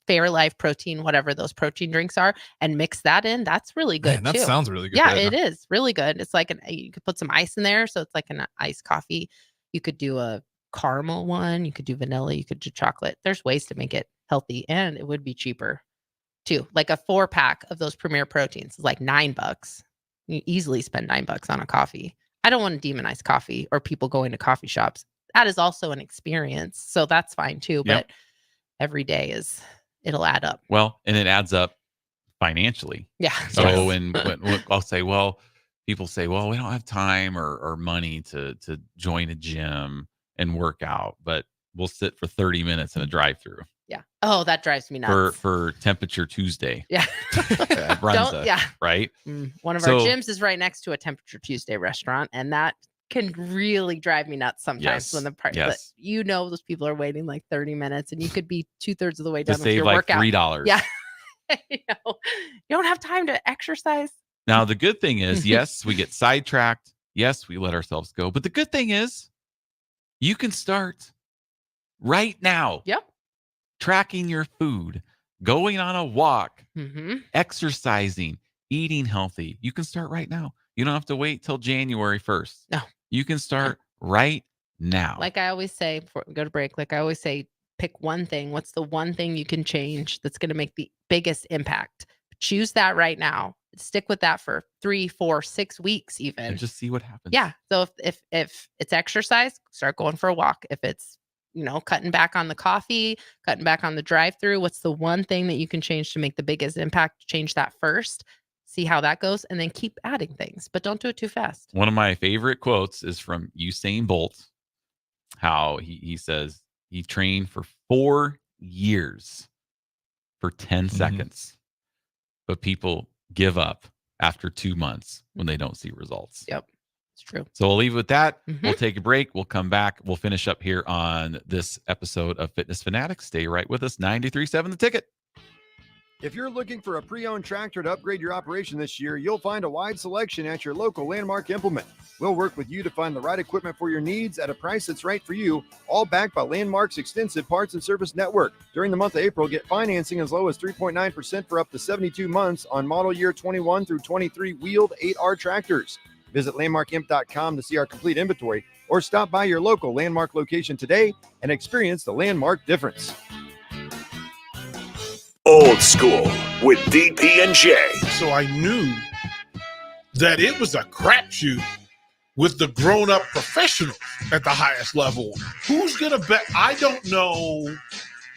Fairlife Protein, whatever those protein drinks are, and mix that in. That's really good. Man, that sounds really good. Yeah, it is really good. It's like you could put some ice in there, so it's like an iced coffee. You could do a caramel one. You could do vanilla. You could do chocolate. There's ways to make it healthy, and it would be cheaper too. Like a 4-pack of those Premier Proteins is like $9. You easily spend $9 on a coffee. I don't want to demonize coffee or people going to coffee shops. That is also an experience, so that's fine too. But every day it'll add up. Well, and it adds up financially. Yeah. So when I'll say, well, people say, well, we don't have time or money to join a gym and work out, but we'll sit for 30 minutes in a drive-through. Yeah. Oh, that drives me nuts. For Temperature Tuesday. Yeah. Right? One of our gyms is right next to a Temperature Tuesday restaurant, and that can really drive me nuts sometimes when the part but those people are waiting like 30 minutes and you could be 2/3 of the way done with your like workout. $3. Yeah. You don't have time to exercise. Now the good thing is, yes, we get sidetracked. Yes, we let ourselves go. But the good thing is you can start right now. Yep. Tracking your food, going on a walk, Mm-hmm. exercising, eating healthy. You can start right now. You don't have to wait till January 1st. No. You can start right now. Like I always say before we go to break, pick one thing. What's the one thing you can change that's going to make the biggest impact? Choose that right now. Stick with that for 3, 4, 6 weeks even. And just see what happens. Yeah. So if it's exercise, start going for a walk. If it's, cutting back on the coffee, cutting back on the drive-through, what's the one thing that you can change to make the biggest impact? Change that first. See how that goes, and then keep adding things, but don't do it too fast. One of my favorite quotes is from Usain Bolt, how he says he trained for 4 years for 10 seconds, but people give up after 2 months when they don't see results. Yep. It's true. So we'll leave it with that. We'll take a break. We'll come back. We'll finish up here on this episode of Fitness Fanatics. Stay right with us. 93.7 The Ticket. If you're looking for a pre-owned tractor to upgrade your operation this year, you'll find a wide selection at your local Landmark Implement. We'll work with you to find the right equipment for your needs at a price that's right for you, all backed by Landmark's extensive parts and service network. During the month of April, get financing as low as 3.9% for up to 72 months on model year 21 through 23 wheeled 8R tractors. Visit landmarkimp.com to see our complete inventory or stop by your local Landmark location today and experience the Landmark difference. Old School with DP and J. So I knew that it was a crapshoot with the grown-up professionals at the highest level. Who's going to bet? I don't know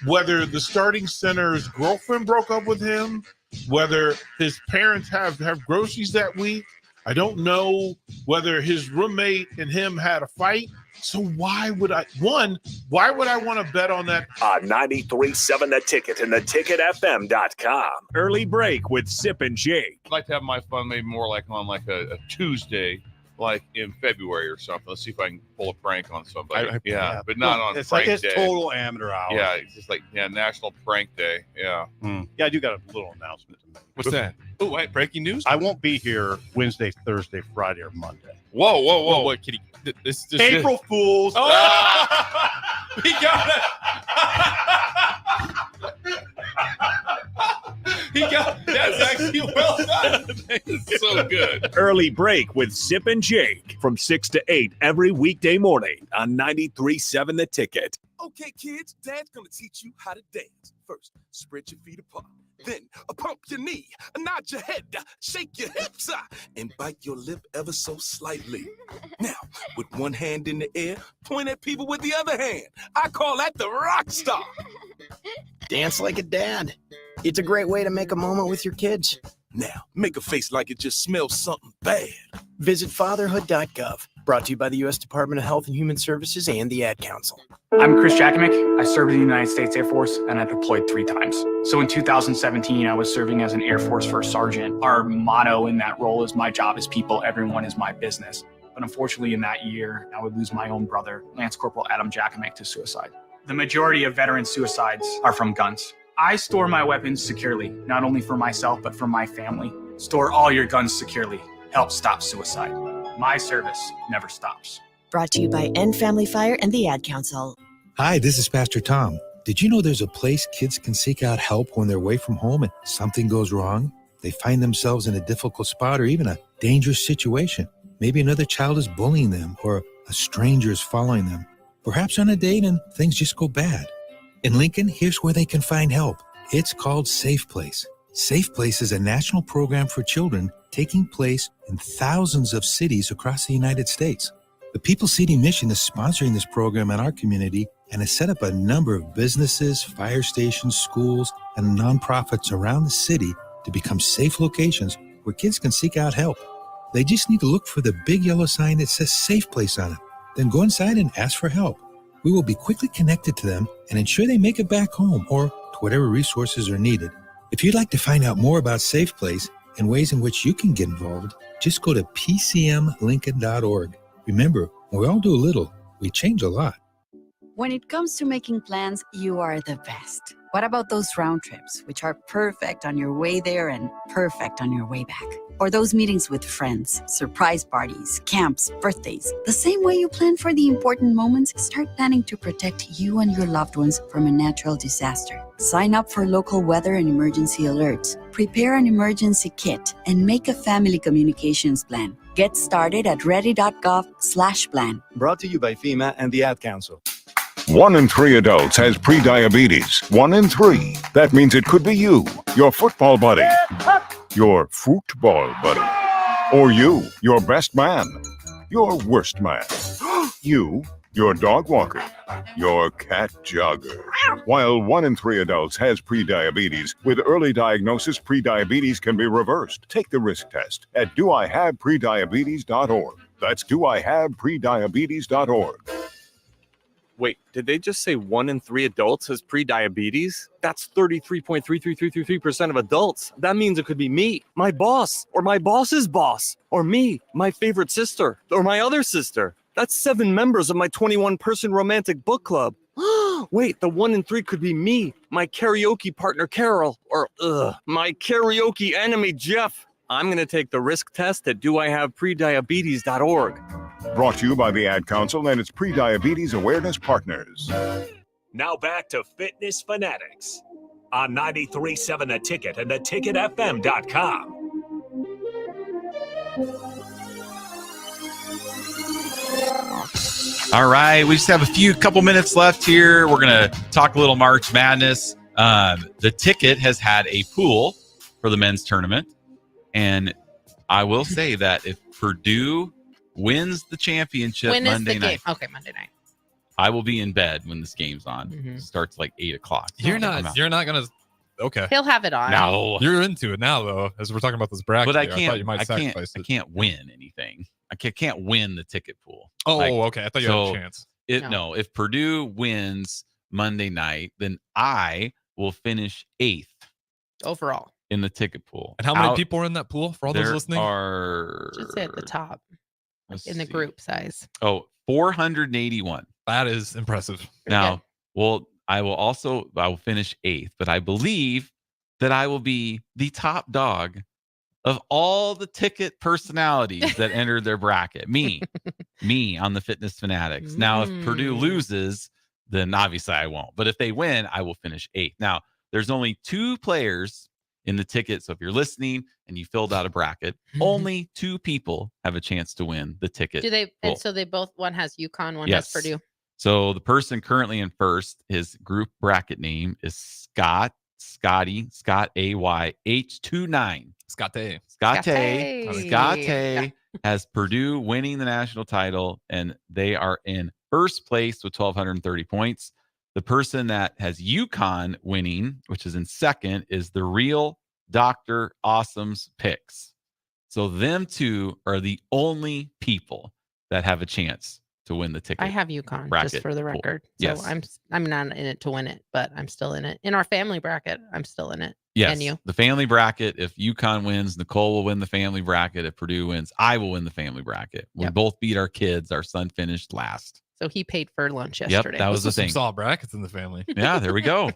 whether the starting center's girlfriend broke up with him, whether his parents have groceries that week. I don't know whether his roommate and him had a fight. So why would I want to bet on that? 93.7 The Ticket and theticketfm.com. Early break with Sip and Jake. I'd like to have my fun maybe more like on like a Tuesday, like in February or something. Let's see if I can pull a prank on somebody. But not on it's prank like it's day. total amateur hour. Yeah, it's just like National Prank Day. Yeah. Yeah, I do got a little announcement to make. What's that? Oh, wait, breaking news? I won't be here Wednesday, Thursday, Friday, or Monday. Whoa. What, kitty? This just April Fools. Oh! He got it. That's actually well done. It's so good. Early break with Sip and Jake from 6 to 8 every weekday morning on 93.7 The Ticket. Okay, kids, Dad's gonna teach you how to dance. First, spread your feet apart. Then, pump your knee, nod your head, shake your hips, and bite your lip ever so slightly. Now, with one hand in the air, point at people with the other hand. I call that the rock star. Dance like a dad. It's a great way to make a moment with your kids. Now, make a face like it just smells something bad. Visit fatherhood.gov. Brought to you by the U.S. Department of Health and Human Services and the Ad Council. I'm Chris Jakovic. I served in the United States Air Force and I deployed 3 times. So in 2017, I was serving as an Air Force First Sergeant. Our motto in that role is my job is people, everyone is my business. But unfortunately in that year, I would lose my own brother, Lance Corporal Adam Jakovic, to suicide. The majority of veteran suicides are from guns. I store my weapons securely, not only for myself, but for my family. Store all your guns securely. Help stop suicide. My service never stops. Brought to you by End Family Fire and the Ad Council. Hi, this is Pastor Tom. Did you know there's a place kids can seek out help when they're away from home and something goes wrong? They find themselves in a difficult spot or even a dangerous situation. Maybe another child is bullying them or a stranger is following them. Perhaps on a date and things just go bad. In Lincoln, here's where they can find help. It's called Safe Place. Safe Place is a national program for children taking place in thousands of cities across the United States. The People Seeding Mission is sponsoring this program in our community and has set up a number of businesses, fire stations, schools, and nonprofits around the city to become safe locations where kids can seek out help. They just need to look for the big yellow sign that says Safe Place on it. Then go inside and ask for help. We will be quickly connected to them and ensure they make it back home or to whatever resources are needed. If you'd like to find out more about Safe Place and ways in which you can get involved, just go to pcmlincoln.org. Remember, when we all do a little, we change a lot. When it comes to making plans, you are the best. What about those round trips, which are perfect on your way there and perfect on your way back? Or those meetings with friends, surprise parties, camps, birthdays. The same way you plan for the important moments, start planning to protect you and your loved ones from a natural disaster. Sign up for local weather and emergency alerts. Prepare an emergency kit and make a family communications plan. Get started at ready.gov/plan. Brought to you by FEMA and the Ad Council. 1 in 3 adults has prediabetes. 1 in 3. That means it could be you, your football buddy, your football buddy, or you, your best man, your worst man, you, your dog walker, your cat jogger. While 1 in 3 adults has prediabetes, with early diagnosis, prediabetes can be reversed. Take the risk test at doihaveprediabetes.org. That's doihaveprediabetes.org. Wait, did they just say 1 in 3 adults has pre-diabetes? That's 33.33333% of adults. That means it could be me, my boss, or my boss's boss, or me, my favorite sister, or my other sister. That's 7 members of my 21-person romantic book club. Wait, the 1 in 3 could be me, my karaoke partner Carol, or my karaoke enemy Jeff. I'm going to take the risk test at doihaveprediabetes.org. Brought to you by the Ad Council and its pre-diabetes awareness partners. Now back to Fitness Fanatics on 93.7 The Ticket and theticketfm.com. All right, we just have a couple minutes left here. We're going to talk a little March Madness. The Ticket has had a pool for the men's tournament, and I will say that if Purdue wins the championship Monday night. Okay, Monday night. I will be in bed when this game's on. It starts like 8:00. You're not gonna. Okay. He'll have it on. No, you're into it now though. As we're talking about this bracket, but I thought can't. you might sacrifice I can't win anything. I can't win the ticket pool. Oh, okay. I thought you had a chance. No, if Purdue wins Monday night, then I will finish 8th overall in the ticket pool. And how many people are in that pool for all those listening? Just say at the top. In the group size. 481. That is impressive. Now, I will finish 8th, but I believe that I will be the top dog of all the ticket personalities that entered their bracket. Me on the Fitness Fanatics. Now, if Purdue loses, then obviously I won't. But if they win, I will finish 8th. Now, there's only 2 players in the ticket. So if you're listening and you filled out a bracket, only 2 people have a chance to win the ticket. Do they? pool. And so they both, one has UConn, one has Purdue. So the person currently in first, his group bracket name is Scott AYH29. Scott has Purdue winning the national title, and they are in first place with 1,230 points. The person that has UConn winning, which is in second, is the real Dr. Awesome's Picks. So them 2 are the only people that have a chance to win the ticket. I have UConn, bracket just for the record. pool. So Yes. I'm not in it to win it, but I'm still in it. In our family bracket, I'm still in it. Yes. And you? The family bracket, if UConn wins, Nicole will win the family bracket. If Purdue wins, I will win the family bracket. We both beat our kids. Our son finished last. So he paid for lunch yesterday. Yep, that was the thing. Solid brackets in the family. Yeah, there we go.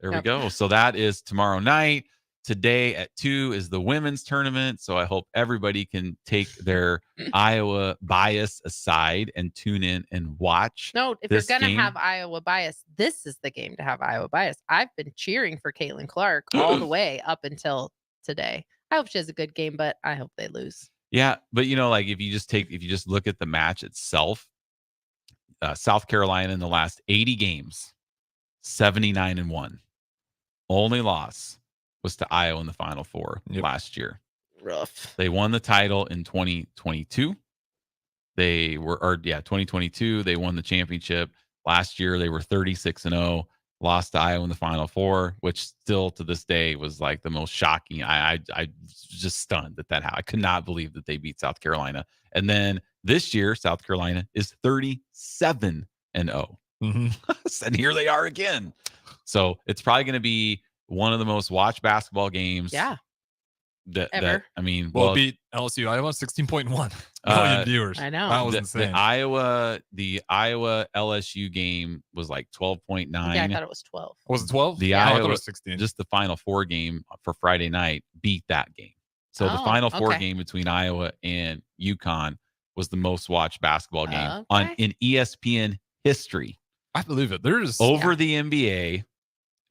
We go. So that is tomorrow night. Today at 2 is the women's tournament. So I hope everybody can take their Iowa bias aside and tune in and watch. No, if you're going to have Iowa bias, this is the game to have Iowa bias. I've been cheering for Caitlin Clark all the way up until today. I hope she has a good game, but I hope they lose. Yeah, but like if you just look at the match itself, South Carolina in the last 80 games, 79-1. Only loss was to Iowa in the Final Four last year. Rough. They won the title in 2022. 2022. They won the championship. Last year, they were 36-0, lost to Iowa in the Final Four, which still to this day was like the most shocking. I was just stunned that happened. I could not believe that they beat South Carolina. And then this year, South Carolina is 37-0. And here they are again. So it's probably going to be one of the most watched basketball games. Yeah. Ever. It beat LSU Iowa 16.1 million viewers. I know. That was insane. The Iowa LSU game was like 12.9. Yeah, I thought it was 12. Was it 12? The I Iowa thought it was 16. Just the Final Four game for Friday night beat that game. So the Final Four game between Iowa and UConn was the most watched basketball game in ESPN history. I believe it. There's over the NBA.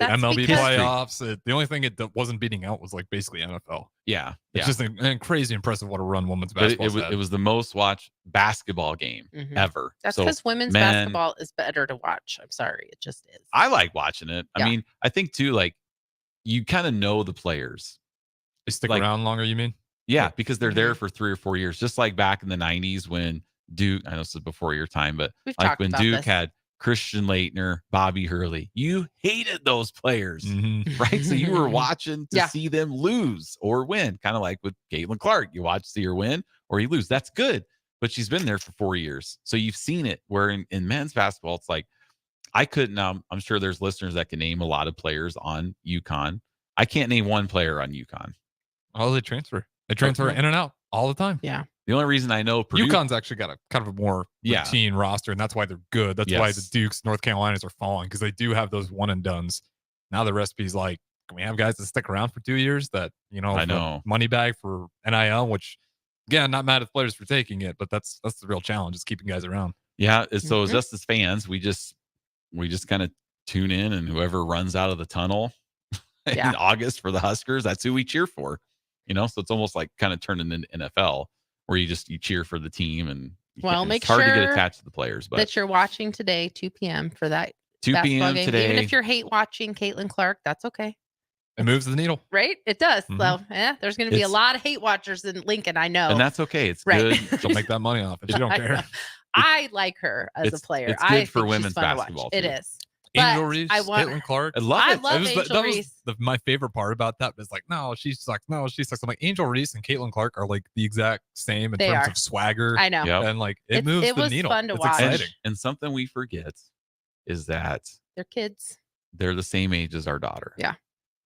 MLB playoffs. The only thing it wasn't beating out was like basically NFL. Yeah. It's just crazy impressive what a run women's basketball it was the most watched basketball game ever. That's because women's basketball is better to watch. I'm sorry. It just is. I like watching it. I mean, I think too, like you kind of know the players. They stick around longer, you mean? Yeah, because they're there for 3 or 4 years, just like back in the 90s when Duke, I know this is before your time, but like when Duke had Christian Laettner, Bobby Hurley, you hated those players, right? So you were watching to see them lose or win, kind of like with Caitlin Clark. You watch, see her win or you lose. That's good. but she's been there for 4 years. So you've seen it where in men's basketball, it's like, I couldn't, I'm sure there's listeners that can name a lot of players on UConn. I can't name one player on UConn. Oh, they transfer. They transfer in and out all the time. Yeah. The only reason I know Purdue, UConn's actually got a kind of a more routine roster, and that's why they're good. That's why the Dukes, North Carolinas are falling, because they do have those one and dones. Now the recipe's like, can we have guys that stick around for 2 years that, I know, money bag for NIL, which, again, not mad at the players for taking it, but that's the real challenge, is keeping guys around. Yeah. So as us as fans, we just kind of tune in, and whoever runs out of the tunnel in August for the Huskers, that's who we cheer for. So it's almost like kind of turning into NFL, where you cheer for the team, and make it's hard sure to get attached to the players. But that you're watching today, 2 p.m. for that 2 p.m. game. today. Even if you're hate watching Caitlin Clark, that's okay. It moves the needle, right? It does. So there's going to be a lot of hate watchers in Lincoln. I know, and that's okay. It's good. She'll make that money off it. She don't care. I like her as a player. It's good for women's basketball. It is. Angel Reese, Caitlin Clark. I love it. Angel Reese. My favorite part about that was like, no, she sucks. No, she sucks. I'm like, Angel Reese and Caitlin Clark are like the exact same in terms of swagger. I know. And like it moves the needle. Fun to it's watch. exciting. And something we forget is that they're kids. They're the same age as our daughter. Yeah.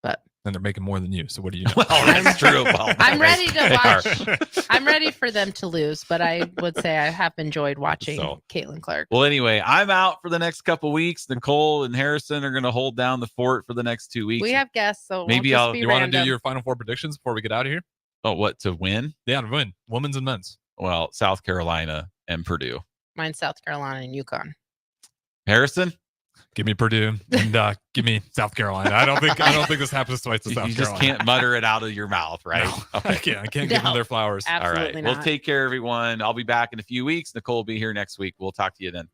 But and they're making more than you. So what do you know? Well, that's true. Well, I'm ready to watch. I'm ready for them to lose, but I would say I have enjoyed watching Caitlin Clark. Well, anyway, I'm out for the next couple weeks. Nicole and Harrison are going to hold down the fort for the next 2 weeks. We have guests, so maybe I'll. You want to do your Final Four predictions before we get out of here? Oh, what, to win? Yeah, to win, women's and men's. Well, South Carolina and Purdue. Mine's South Carolina and UConn. Harrison. Give me Purdue and give me South Carolina. I don't think this happens twice to South Carolina. You just can't mutter it out of your mouth, right? No, okay. I can't give them their flowers. Absolutely all right. Not. Well, take care, everyone. I'll be back in a few weeks. Nicole will be here next week. We'll talk to you then.